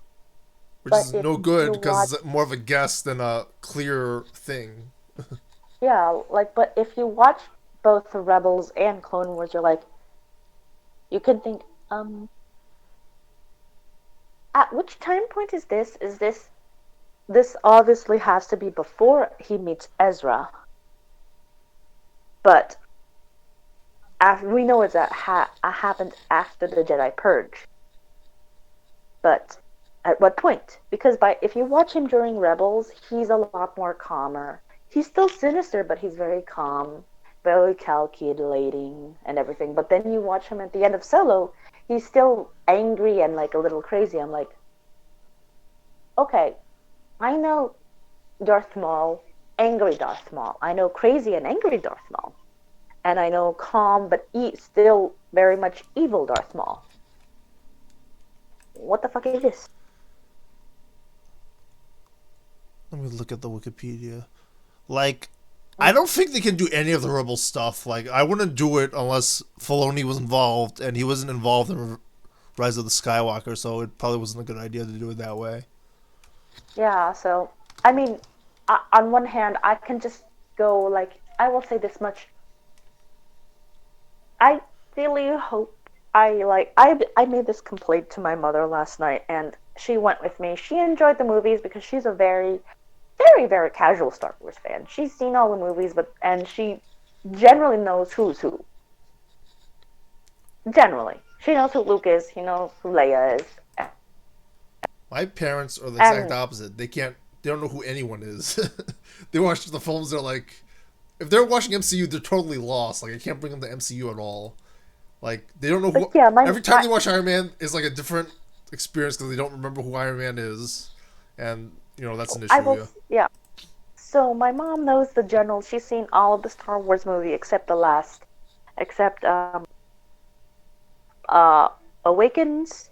Which But is if no you good watch, because it's more of a guess than a clear thing. yeah, like, but if you watch both the Rebels and Clone Wars, you're like, you can think, at which time point is this? Is this obviously has to be before he meets Ezra, but we know it's happened after the Jedi Purge. But at what point? Because if you watch him during Rebels, he's a lot more calmer. He's still sinister, but he's very calm, very calculating and everything. But then you watch him at the end of Solo, he's still angry and like a little crazy. I'm like, okay, I know Darth Maul, angry Darth Maul. I know crazy and angry Darth Maul. And I know calm but still very much evil Darth Maul. What the fuck is this? Let me look at the Wikipedia. Like, I don't think they can do any of the Rebel stuff. Like, I wouldn't do it unless Filoni was involved, and he wasn't involved in Rise of the Skywalker, so it probably wasn't a good idea to do it that way. Yeah, so I mean, on one hand, I can just go like I will say this much. I really hope I made this complaint to my mother last night, and she went with me. She enjoyed the movies because she's a very, very, very casual Star Wars fan. She's seen all the movies, and she generally knows who's who. Generally, she knows who Luke is. She knows who Leia is, My parents are the exact and opposite. They don't know who anyone is. They watch the films, they're like, if they're watching MCU, they're totally lost. Like, I can't bring them to MCU at all. Like, they don't know but who. yeah, Every time they watch Iron Man, is like a different experience because they don't remember who Iron Man is. And, that's an I issue, will yeah. yeah. So my mom knows the general. She's seen all of the Star Wars movie except the last, except uh Awakens,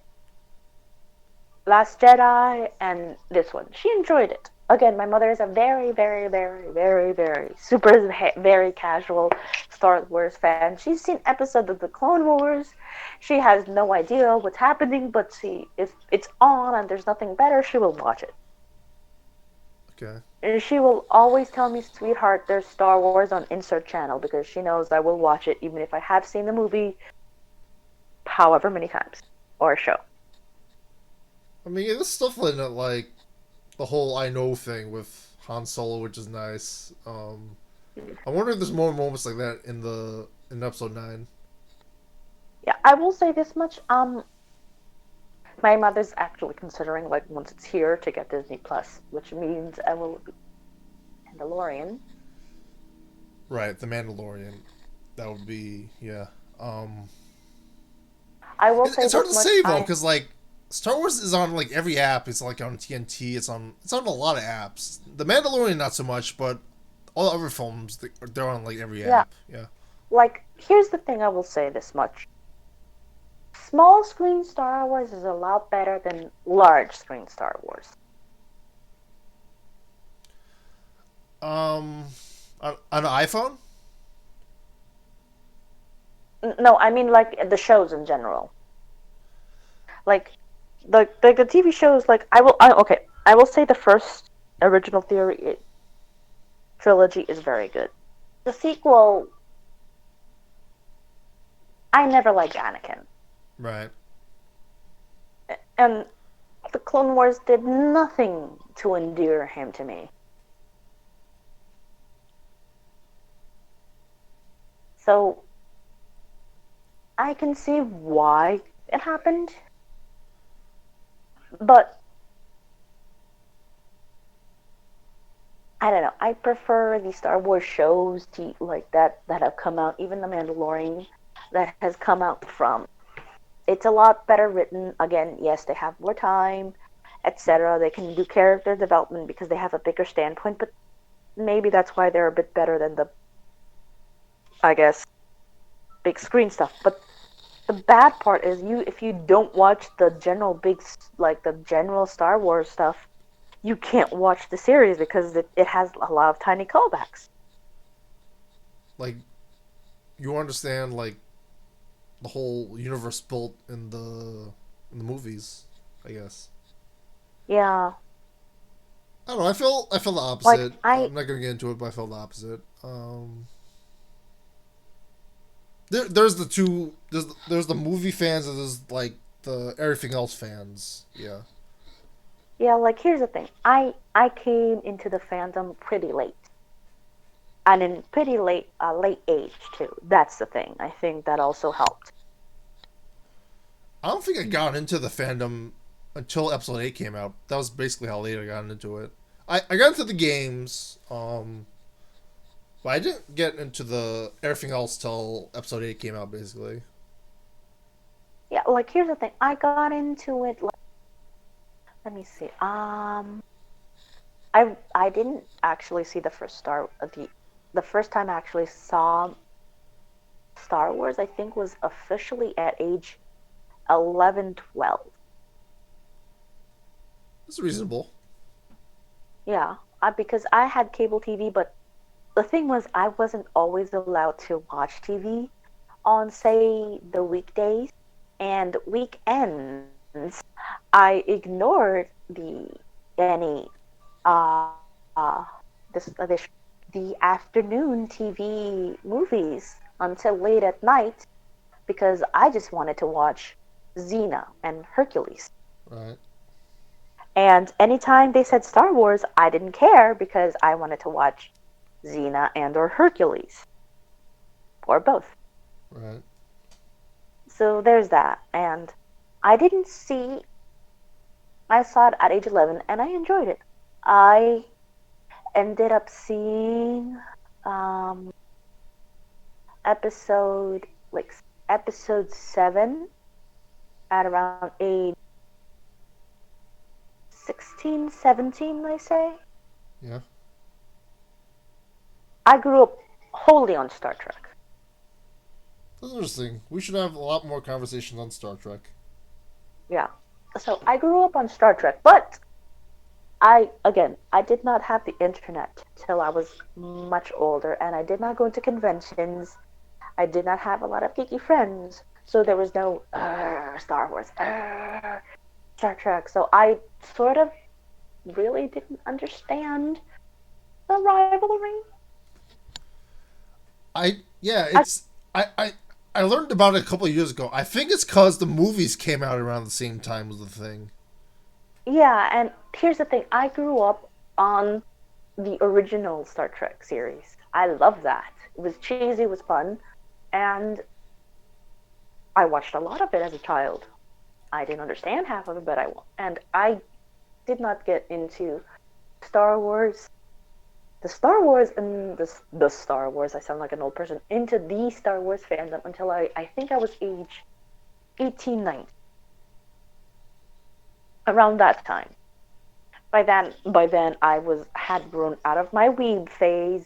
Last Jedi, and this one. She enjoyed it. Again, my mother is a very, very, very, very, very super, very casual Star Wars fan. She's seen episodes of the Clone Wars. She has no idea what's happening, but if it's on and there's nothing better, she will watch it. Okay. And she will always tell me, sweetheart, there's Star Wars on Insert Channel because she knows I will watch it even if I have seen the movie however many times or a show. I mean, there's stuff like that, like the whole I know thing with Han Solo, which is nice. I wonder if there's more moments like that in episode 9. Yeah, I will say this much. My mother's actually considering, like, once it's here, to get Disney Plus, which means I will be Mandalorian. Right, The Mandalorian. That would be, yeah. Um, I will say it's hard this to much. say though, because like Star Wars is on like every app. It's like on TNT. It's on a lot of apps. The Mandalorian not so much, but all the other films, they're on like every Yeah, app. Yeah. like here's the thing, I will say this much. Small screen Star Wars is a lot better than large screen Star Wars. Um, on an iPhone. No, I mean like the shows in general. Like the TV shows like okay, I will say the first original theory trilogy is very good. The sequel, I never liked Anakin. Right. And the Clone Wars did nothing to endear him to me. So I can see why it happened, but I don't know. I prefer the Star Wars shows to like that have come out, even the Mandalorian that has come out from. It's a lot better written. Again, yes, they have more time, etc. They can do character development because they have a bigger standpoint, but maybe that's why they're a bit better than the, I guess, big screen stuff. But the bad part is you if you don't watch the general like the general Star Wars stuff, you can't watch the series because it has a lot of tiny callbacks. Like you understand like the whole universe built in the movies, I guess. Yeah, I don't know. I feel the like opposite. I I'm not gonna get into it, but I feel the opposite. There's the two. There's the movie fans and there's like the everything else fans. Yeah. yeah, like here's the thing. I came into the fandom pretty late. And in pretty late age too. That's the thing. I think that also helped. I don't think I got into the fandom until episode 8 came out. That was basically how late I got into it. I got into the games, but I didn't get into the everything else till episode 8 came out, basically. Yeah, like here's the thing. I got into it like, let me see. I didn't actually see the first time I actually saw Star Wars, I think was officially at age 11, 12. It's reasonable. Yeah, because I had cable TV, but the thing was I wasn't always allowed to watch TV on, say, the weekdays and weekends. I ignored any uh the afternoon TV movies until late at night because I just wanted to watch Xena and Hercules. Right. And anytime they said Star Wars, I didn't care because I wanted to watch Xena and or Hercules or both. Right. So there's that. And I didn't see I saw it at age 11 and I enjoyed it. I ended up seeing um episode like episode 7 at around age 16, 17, I say. Yeah. I grew up wholly on Star Trek. That's interesting. We should have a lot more conversations on Star Trek. Yeah. So I grew up on Star Trek, but I did not have the internet till I was much older, and I did not go to conventions. I did not have a lot of geeky friends, so there was no Star Wars, Star Trek. So I sort of really didn't understand the rivalry. Yeah, I learned about it a couple of years ago. I think it's cause the movies came out around the same time as the thing. Yeah, and here's the thing. I grew up on the original Star Trek series. I love that. It was cheesy, it was fun, and I watched a lot of it as a child. I didn't understand half of it, but I did not get into Star Wars, the Star Wars and the Star Wars. I sound like an old person. Into the Star Wars fandom until I think I was age 18, 19, around that time. By then I was had grown out of my weeb phase,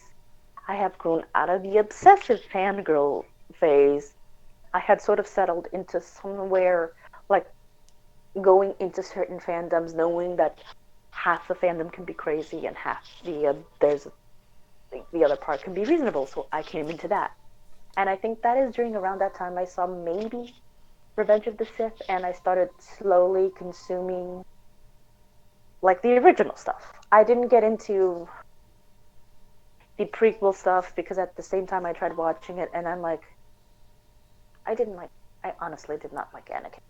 I have grown out of the obsessive fangirl phase. I had sort of settled into somewhere like going into certain fandoms, knowing that half the fandom can be crazy and half the other part can be reasonable. So I came into that, and I think that is during around that time I saw maybe Revenge of the Sith, and I started slowly consuming like the original stuff. I didn't get into the prequel stuff because at the same time I tried watching it, and I'm like, I didn't like. I honestly did not like Anakin.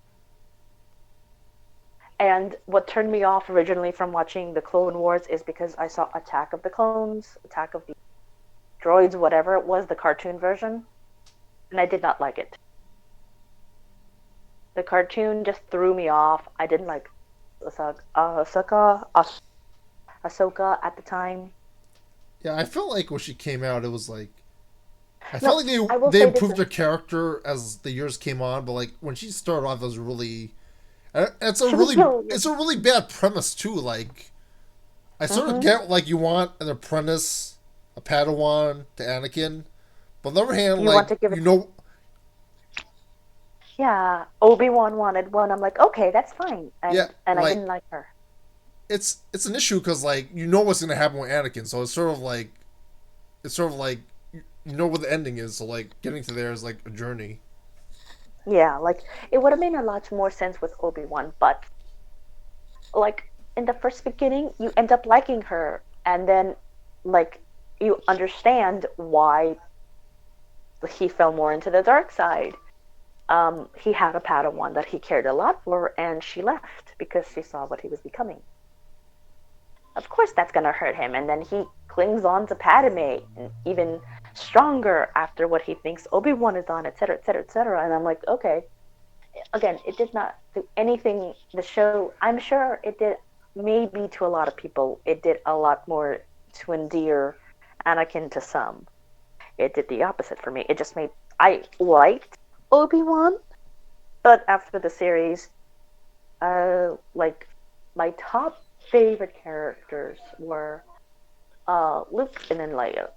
And what turned me off originally from watching the Clone Wars is because I saw Attack of the Clones, Attack of the Droids, whatever it was, the cartoon version, and I did not like it. The cartoon just threw me off. I didn't like Ahsoka at the time. Yeah, I felt like when she came out, it was like I felt No, like I will they say this. improved her character as the years came on, but like when she started off, it was really She was brilliant. it's a really bad premise too. Like I sort of Mm-hmm. get like you want an apprentice, a Padawan to Anakin, but on the other hand, You want like to give you it. know, Yeah, Obi-Wan wanted one. I'm like, okay, that's fine. yeah, And I like didn't like her. it's an issue because like you know what's gonna happen with Anakin, so it's sort of like you know what the ending is, so like getting to there is like a journey. Yeah, like it would have made a lot more sense with Obi-Wan, but like in the first beginning, you end up liking her, and then like you understand why he fell more into the dark side. He had a Padawan that he cared a lot for, and she left because she saw what he was becoming. Of course, that's gonna hurt him, and then he clings on to Padme, and even stronger after what he thinks Obi Wan is on, etc., etc., etc. And I'm like, okay. Again, it did not do anything. The show, I'm sure it did, maybe to a lot of people, it did a lot more to endear Anakin to some. It did the opposite for me. It just made I liked Obi Wan, but after the series, like my top favorite characters were Luke and then Leia.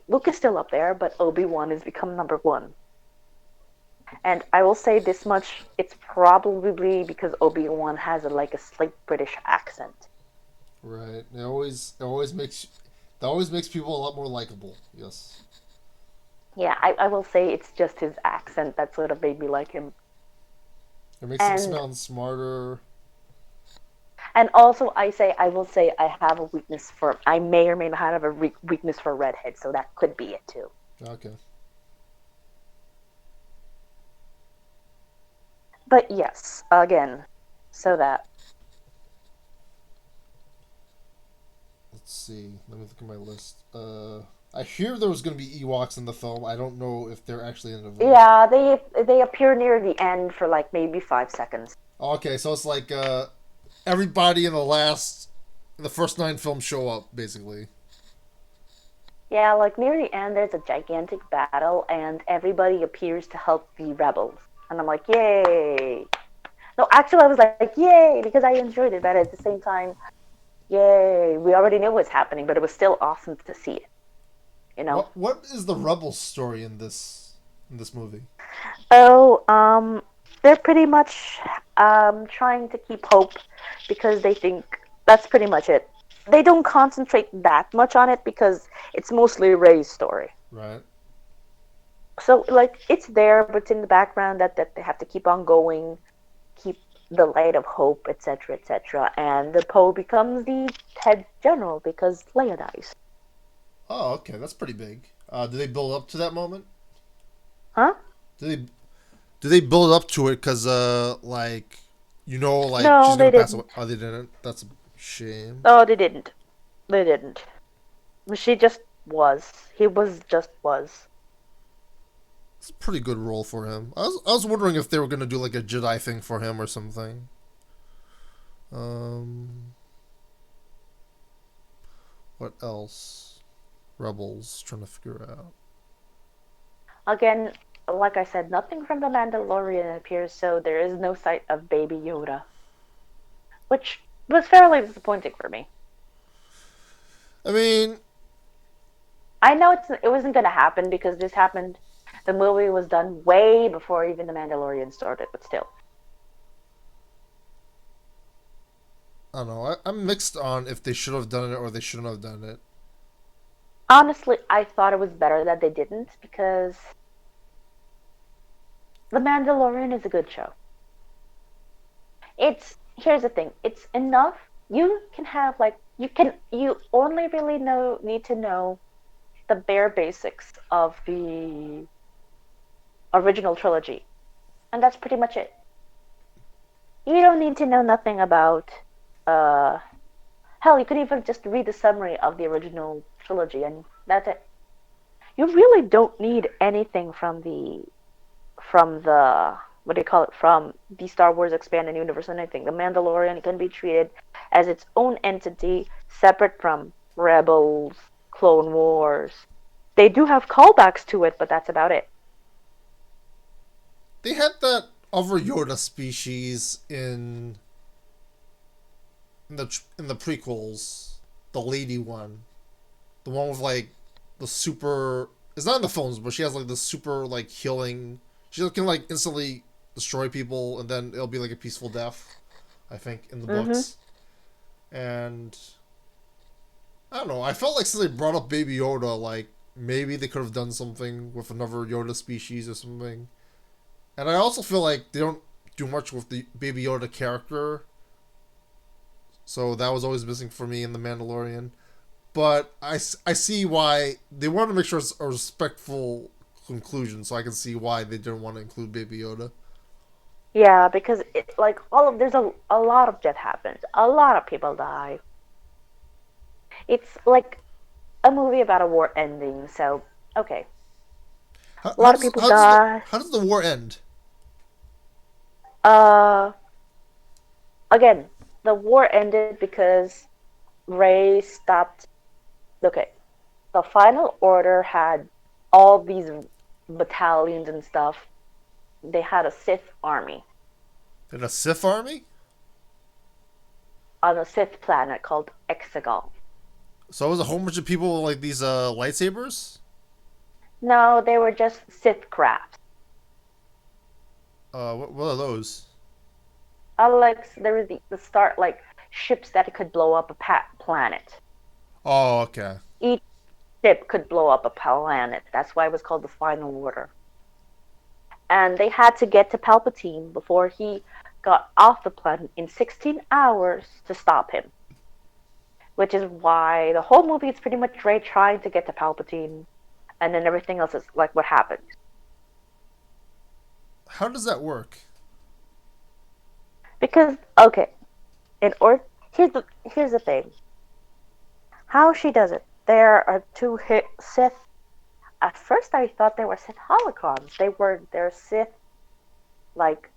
Luke is still up there, but Obi Wan has become number one. And I will say this much: it's probably because Obi Wan has like a slight British accent. Right. It always makes people a lot more likable. Yes. Yeah, I will say it's just his accent that sort of made me like him. It makes them And sound smarter. also I will say I have a weakness for I may or may not have a weakness for redheads, so that could be it too. Okay. But yes, again, so that Let's see. Let me look at my list. I hear there was going to be Ewoks in the film. I don't know if they're actually in the film. yeah, they appear near the end for like maybe 5 seconds. Okay, so it's like everybody in the first nine films show up basically. Yeah, like near the end, there's a gigantic battle, and everybody appears to help the rebels. And I'm like, yay! No, actually, I was like, yay, because I enjoyed it, but at the same time, yay! We already knew what's happening, but it was still awesome to see it. You know? What is the rebel story in this movie? Oh, they're pretty much trying to keep hope because they think that's pretty much it. They don't concentrate that much on it because it's mostly Ray's story. Right. So like it's there, but it's in the background that they have to keep on going, keep the light of hope, etc., etc. And the Poe becomes the head general because Leia dies. Oh, okay, that's pretty big. Do they build up to that moment? Huh? Do they do they build up to it because like you know like No, she's they gonna pass away? didn't. Oh, they didn't. That's a shame. Oh, they didn't. They didn't. She just was. He was just was. It's a pretty good role for him. I was wondering if they were gonna do like a Jedi thing for him or something. Um, what else? Rebels trying to figure out. Again, like I said, nothing from the Mandalorian appears, so there is no sight of Baby Yoda, which was fairly disappointing for me. I mean, I know it wasn't gonna happen because this happened. The movie was done way before even the Mandalorian started, but still. I don't know. I'm mixed on if they should have done it or they shouldn't have done it. Honestly, I thought it was better that they didn't because The Mandalorian is a good show. It's Here's the thing. It's enough. You can have like you only really need to know the bare basics of the original trilogy, and that's pretty much it. You don't need to know nothing about uh hell, you could even just read the summary of the original trilogy and that's it. You really don't need anything from the what do you call it, from the Star Wars expanded universe or anything. The Mandalorian can be treated as its own entity, separate from Rebels, Clone Wars. They do have callbacks to it, but that's about it. They had that other Yoda species in the prequels, the lady one, the one with like the super. It's not in the films, but she has like the super like healing. She can like instantly destroy people, and then it'll be like a peaceful death. I think in the Mm-hmm. books, and I don't know. I felt like since they brought up Baby Yoda, like maybe they could have done something with another Yoda species or something. And I also feel like they don't do much with the Baby Yoda character, so that was always missing for me in The Mandalorian. But I see why they wanted to make sure it's a respectful conclusion, so I can see why they didn't want to include Baby Yoda. Yeah, because it like all of there's a lot of death happens. A lot of people die. It's like a movie about a war ending, so okay. A lot of people die. How does the war end? Uh Again, the war ended because Ray stopped. Okay, the Final Order had all these battalions and stuff. They had a Sith army In a Sith army? on a Sith planet called Exegol. So it was a whole bunch of people with like these lightsabers. No, they were just Sith crafts. What are those? Alex, there was the start like ships that could blow up a planet. Oh, okay. Each ship could blow up a planet. That's why it was called the Final Order. And they had to get to Palpatine before he got off the planet in 16 hours to stop him. Which is why the whole movie is pretty much Rey trying to get to Palpatine, and then everything else is like what happened. How does that work? Because okay, in or here's the thing. How she does it. There are two Sith. At first, I thought they were Sith holocrons. They're Sith like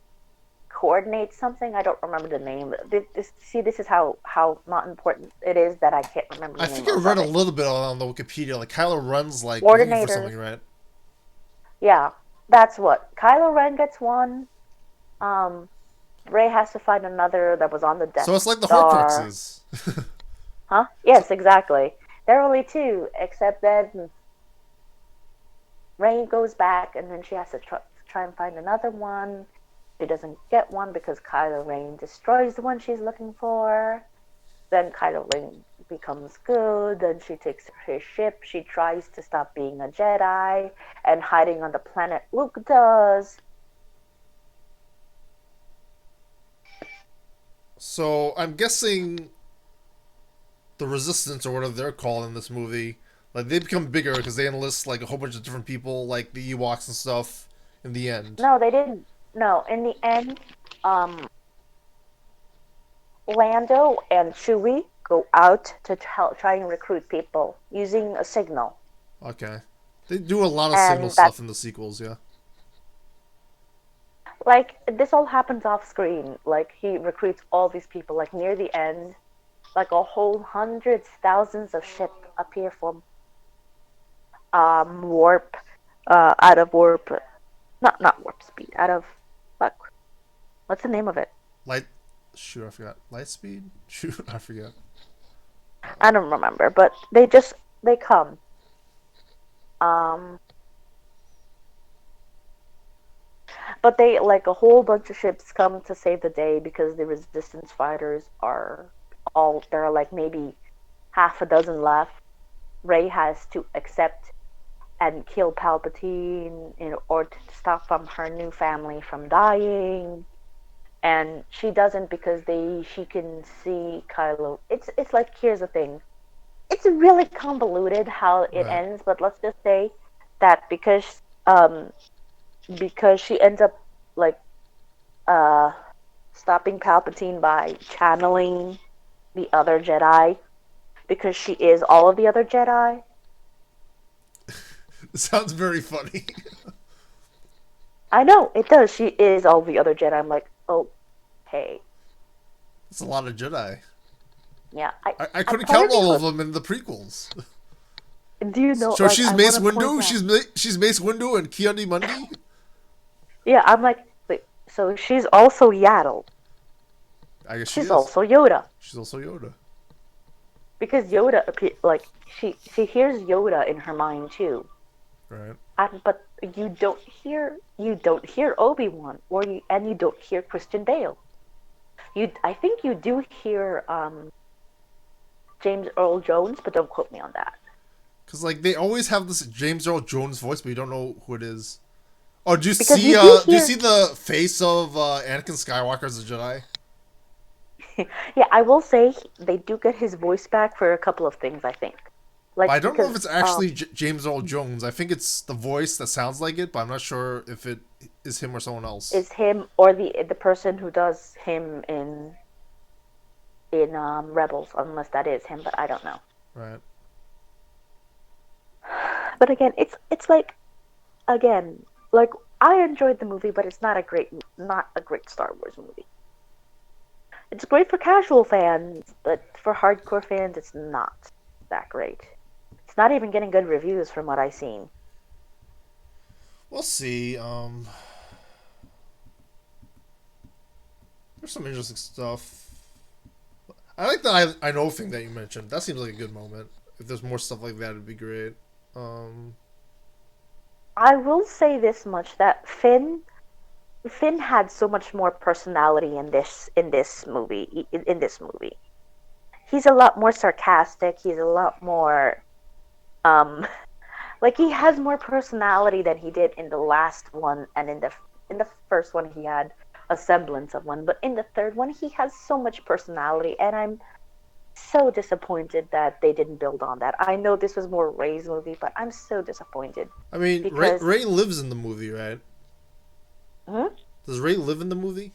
coordinate something. I don't remember the name. This is how not important it is that I can't remember I the name think I read of a it. little bit on the Wikipedia. Like Kylo Ren's like looking for Coordinators. something, right? Yeah, that's what Kylo Ren gets one. Um, Rey has to find another that was on the Death So it's like the Star. Horcruxes. Huh? Yes, exactly. There are only two, except then Rey goes back, and then she has to try and find another one. She doesn't get one because Kylo Ren destroys the one she's looking for. Then Kylo Ren becomes good. Then she takes her ship. She tries to stop being a Jedi and hiding on the planet Luke does. So I'm guessing the Resistance or whatever they're called in this movie, like they become bigger because they enlist like a whole bunch of different people, like the Ewoks and stuff. In the end, No, they didn't. No, in the end, um, Lando and Chewie go out to try and recruit people using a signal. okay, they do a lot of signal And that, stuff in the sequels. Yeah. like, this all happens off screen. Like, he recruits all these people. Like, near the end, like, a whole hundreds, thousands of ships appear from warp, out of warp, not warp speed, out of, fuck, what's the name of it? Light. Shoot, I forgot. Light speed. Shoot, I forget. I don't remember, but they come. Um, but they like a whole bunch of ships come to save the day because the resistance fighters are all there are like maybe half a dozen left. Rey has to accept and kill Palpatine in order to stop from her new family from dying. And she doesn't because they she can see Kylo. It's like here's the thing. It's really convoluted how it Right. ends, but let's just say that because she ends up like uh stopping Palpatine by channeling the other Jedi because she is all of the other Jedi. It sounds very funny. I know it does. She is all the other Jedi. I'm like, oh, hey, It's a lot of Jedi. yeah. I I couldn't part count of me all of hope. them in the prequels. Do you know? So Like, she's I want Mace to point Windu. out. She's Mace Windu and Kiandi Mundi. Yeah, I'm like, wait. So she's also Yaddle. I guess she She's is. also Yoda She's also Yoda. because Yoda appear like she hears Yoda in her mind too. Right. But you don't hear Obi-Wan you don't hear Christian Bale. I think you do hear James Earl Jones, but don't quote me on that. Because like they always have this James Earl Jones voice, but you don't know who it is. Oh, Because you do do you hear see the face of Anakin Skywalker as a Jedi? yeah, I will say they do get his voice back for a couple of things, I think. But I Like don't know if because it's actually James Earl Jones. I think it's the voice that sounds like it, but I'm not sure if it is him or someone else. is him or the person who does him in Rebels, unless that is him, but I don't know. Right. But again, it's like again, like I enjoyed the movie, but it's not a great Star Wars movie. It's great for casual fans, but for hardcore fans, it's not that great. It's not even getting good reviews from what I've seen. We'll see. There's some interesting stuff. I like the I know thing that you mentioned. That seems like a good moment. If there's more stuff like that, it'd be great. Um, I will say this much that Finn had so much more personality in this movie. He's a lot more sarcastic. He's a lot more um like he has more personality than he did in the last one and in the first one he had a semblance of one, but in the third one he has so much personality and I'm so disappointed that they didn't build on that. I know this was more Ray's movie, but I'm so disappointed I mean, because Ray lives in the movie, right? hmm? Does Ray live in the movie?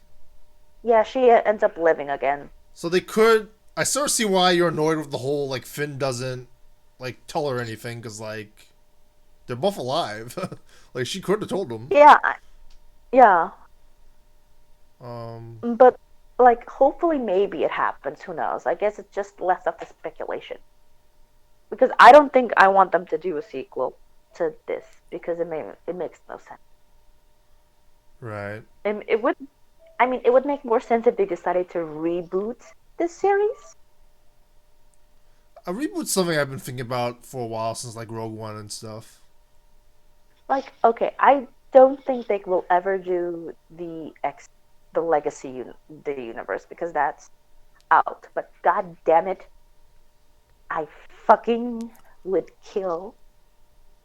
Yeah, she ends up living again. So they could. I sort of see why you're annoyed with the whole like Finn doesn't like tell her anything because like they're both alive. Like she could have told him. Yeah, yeah, Um, but like hopefully maybe it happens. Who knows? I guess it's just left up to speculation because I don't think I want them to do a sequel to this because it makes no sense. right. And it would, I mean, it would make more sense if they decided to reboot this series. A reboot's something I've been thinking about for a while since like Rogue One and stuff. Like, okay, I don't think they will ever do the the universe because that's out. But god damn it, I fucking would kill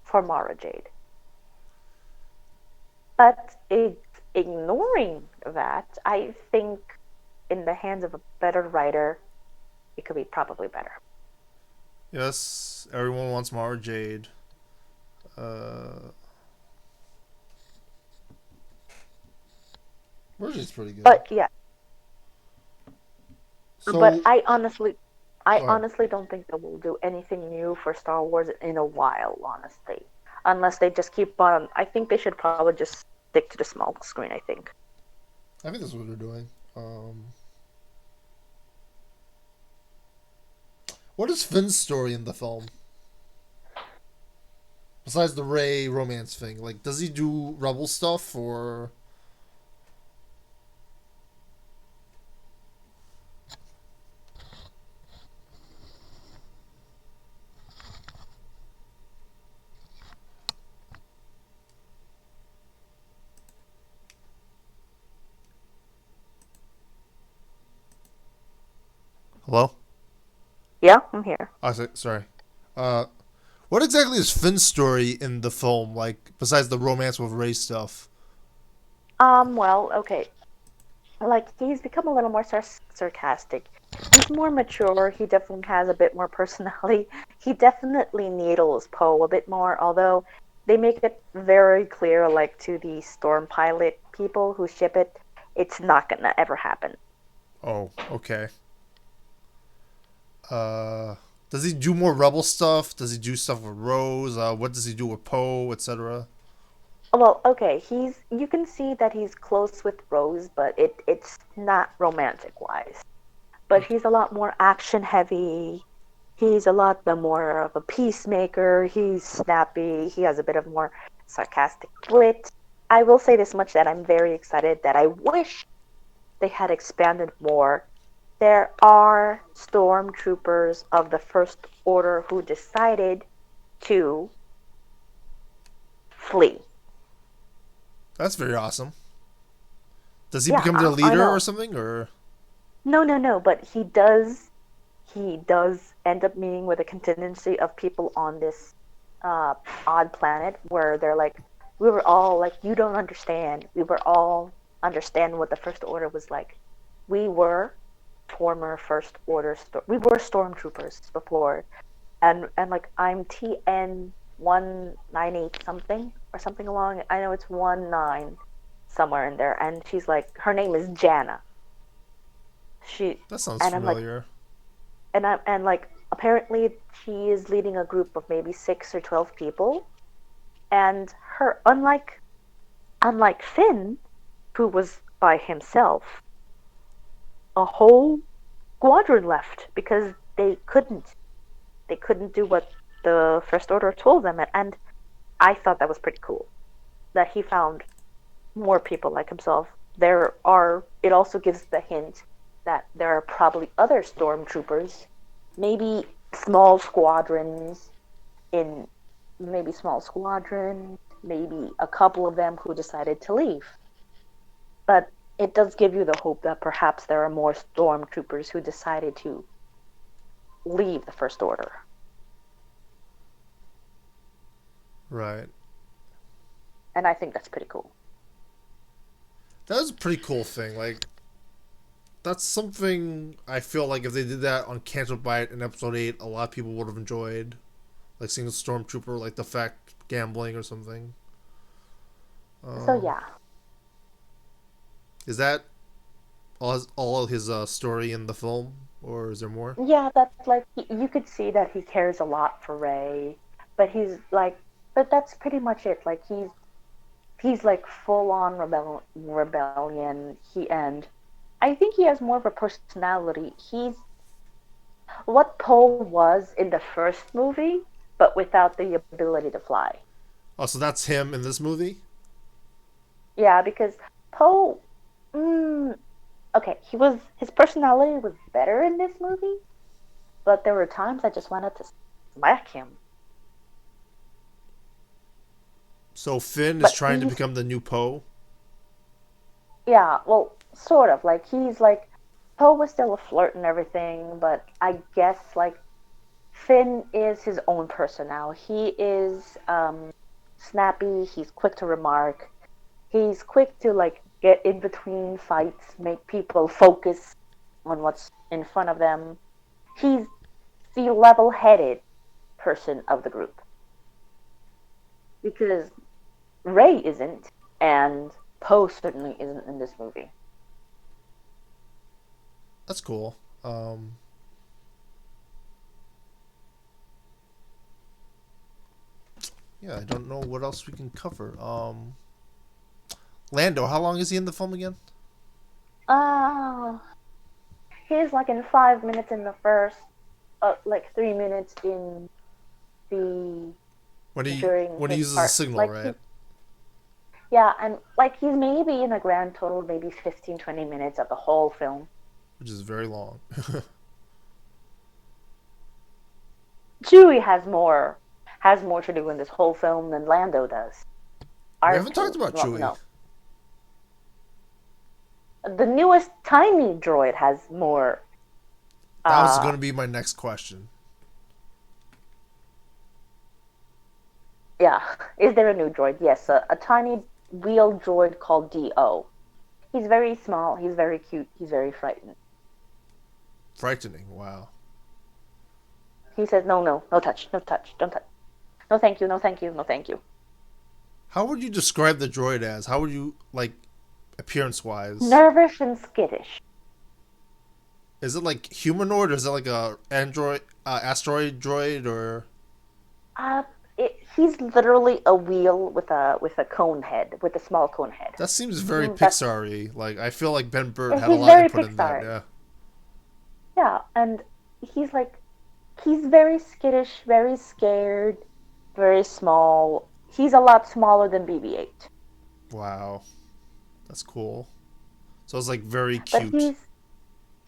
for Mara Jade. But ignoring that, I think in the hands of a better writer, it could be probably better. Yes, everyone wants Mara Jade. Uh, Mara pretty good. But yeah, but So I go ahead. honestly don't think they will do anything new for Star Wars in a while, honestly. Unless they just keep on. I think they should probably just stick to the small screen, I think. I think that's what they're doing. What is Finn's story in the film? Besides the Ray romance thing, like, does he do rebel stuff or? Hello? Yeah, I'm here. Sorry. Uh, what exactly is Finn's story in the film like? Besides the romance with Ray stuff. Well, okay. Like he's become a little more sarcastic. He's more mature. He definitely has a bit more personality. He definitely needles Poe a bit more, although they make it very clear, like to the Storm pilot people who ship it, it's not gonna ever happen. Oh, okay. Uh, does he do more rebel stuff? Does he do stuff with Rose? What does he do with Poe, etc.? Well, okay, he's you can see that he's close with Rose, but it's not romantic wise. But Okay. he's a lot more action heavy. He's a lot more of a peacemaker. He's snappy. He has a bit of more sarcastic wit. I will say this much that I'm very excited that I wish they had expanded more. There are stormtroopers of the First Order who decided to flee. That's very awesome. Does he Yeah, become their I leader or know. something? Or No, no, no, but he does end up meeting with a contingency of people on this uh, odd planet where they're like, we were all like, you don't understand. We were all understand what the First Order was like. We were former First Order, we were stormtroopers before, and like I'm TN 198 something or something along. I know it's 19 somewhere in there, and she's like, her name is Jana. She that sounds and I'm like, familiar. and like apparently she is leading a group of maybe 6 or 12 people, and her unlike Finn, who was by himself, a whole squadron left because they couldn't do what the First Order told them, and I thought that was pretty cool that he found more people like himself. There are. It also gives the hint that there are probably other stormtroopers, maybe small squadrons in maybe small squadrons, maybe a couple of them who decided to leave. But it does give you the hope that perhaps there are more stormtroopers who decided to leave the First Order. Right. And I think that's pretty cool. That was a pretty cool thing. Like, that's something I feel like if they did that on Canceled Bite in episode 8, a lot of people would have enjoyed. Like seeing a stormtrooper, like the fact gambling or something. So Um, yeah. is that all his story in the film, or is there more? Yeah, that's like you could see that he cares a lot for Ray, but but that's pretty much it. Like he's like full on rebellion. And I think he has more of a personality. He's what Poe was in the first movie, but without the ability to fly. Oh, so that's him in this movie. Yeah, because Poe, mm, okay, his personality was better in this movie, but there were times I just wanted to smack him. So Finn is But trying to become the new Poe. yeah, well, sort of. Like he's like Poe was still a flirt and everything, but I guess like Finn is his own person now. He is snappy. He's quick to remark. He's quick to like get in between fights, make people focus on what's in front of them. He's the level-headed person of the group because Ray isn't, and Poe certainly isn't in this movie. That's cool. Yeah, I don't know what else we can cover. Lando, how long is he in the film again? Uh, he's like in 5 minutes in the first, like 3 minutes in the during When he his uses a part. signal, Like right? yeah, and like he's maybe in a grand total maybe 15-20 minutes of the whole film. Which is very long. Chewie has more to do in this whole film than Lando does. We haven't talked R2, about well, Chewie. no, the newest tiny droid has more. That was Uh, going to be my next question. yeah. Is there a new droid? Yes, a tiny wheel droid called Do. He's very small. He's very cute. He's very frightened. Frightening. Wow. He says, "No, no, no touch, no touch, don't touch. No, thank you, no, thank you, no, thank you." How would you describe the droid as? How would you, like, appearance wise? Nervous and skittish. Is it like humanoid or is it like a asteroid droid or? Uh, he's literally a wheel with a cone head, with a small cone head. That seems very That's Pixar-y. Like I feel like Ben Burtt had a he's lot of very input in that. Pixar. Yeah. Yeah, and he's like he's very skittish, very scared, very small. He's a lot smaller than BB-8, Wow, that's cool. So it's like very but cute.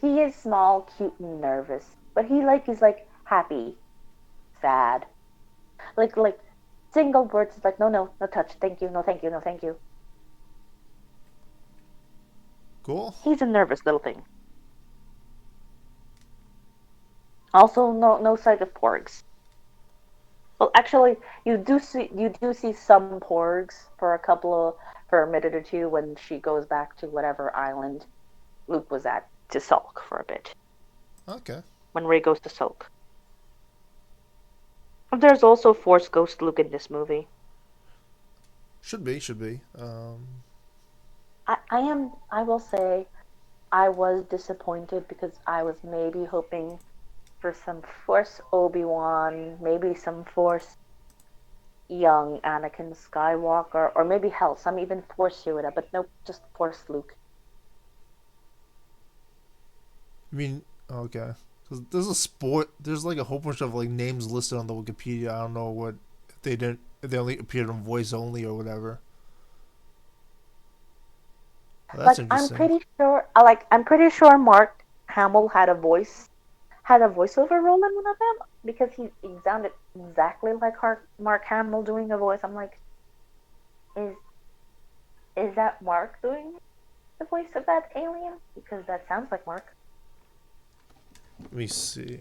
he is small, cute, and nervous. But he's like happy, sad, like single words. Like no, no, no touch. Thank you, no, thank you, no, thank you. Cool. He's a nervous little thing. Also, no sight of porgs. Well, actually, you do see some porgs for a minute or two when she goes back to whatever island Luke was at to sulk for a bit. Okay. When Rey goes to sulk. There's also Force Ghost Luke in this movie. Should be. Should be. I will say I was disappointed because I was maybe hoping for some Force Obi-Wan, maybe some Force young Anakin Skywalker, or maybe hell, some even Force Yoda, but nope, just Force Luke. I mean, okay. Because there's a sport. There's like a whole bunch of like names listed on the Wikipedia. I don't know what if they didn't. If they only appeared on voice only or whatever. Well, that's Like interesting. I'm pretty sure Mark Hamill had a voiceover role in one of them because he sounded exactly like Mark Hamill doing a voice. I'm like, is is that Mark doing the voice of that alien? Because that sounds like Mark. Let me see.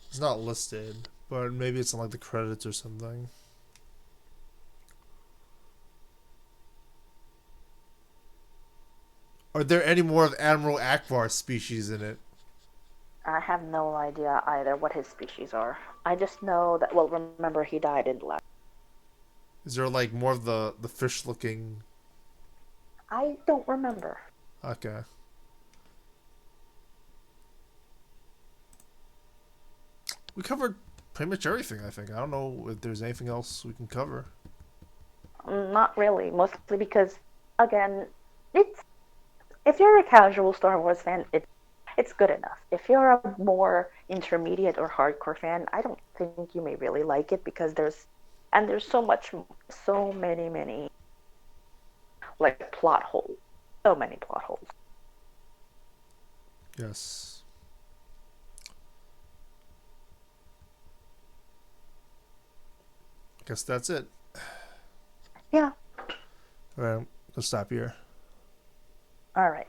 It's not listed, but maybe it's in like the credits or something. Are there any more of Admiral Akbar's species in it? I have no idea either what his species are. I just know that. Well, remember he died in the last. Is there like more of the fish looking? I don't remember. Okay, we covered pretty much everything. I think. I don't know if there's anything else we can cover. Not really. Mostly because, again, it's if you're a casual Star Wars fan, it's good enough. If you're a more intermediate or hardcore fan, I don't think you may really like it because there's so many like plot holes, so many plot holes. Yes. Guess that's it. Yeah. All right, let's stop here. All right.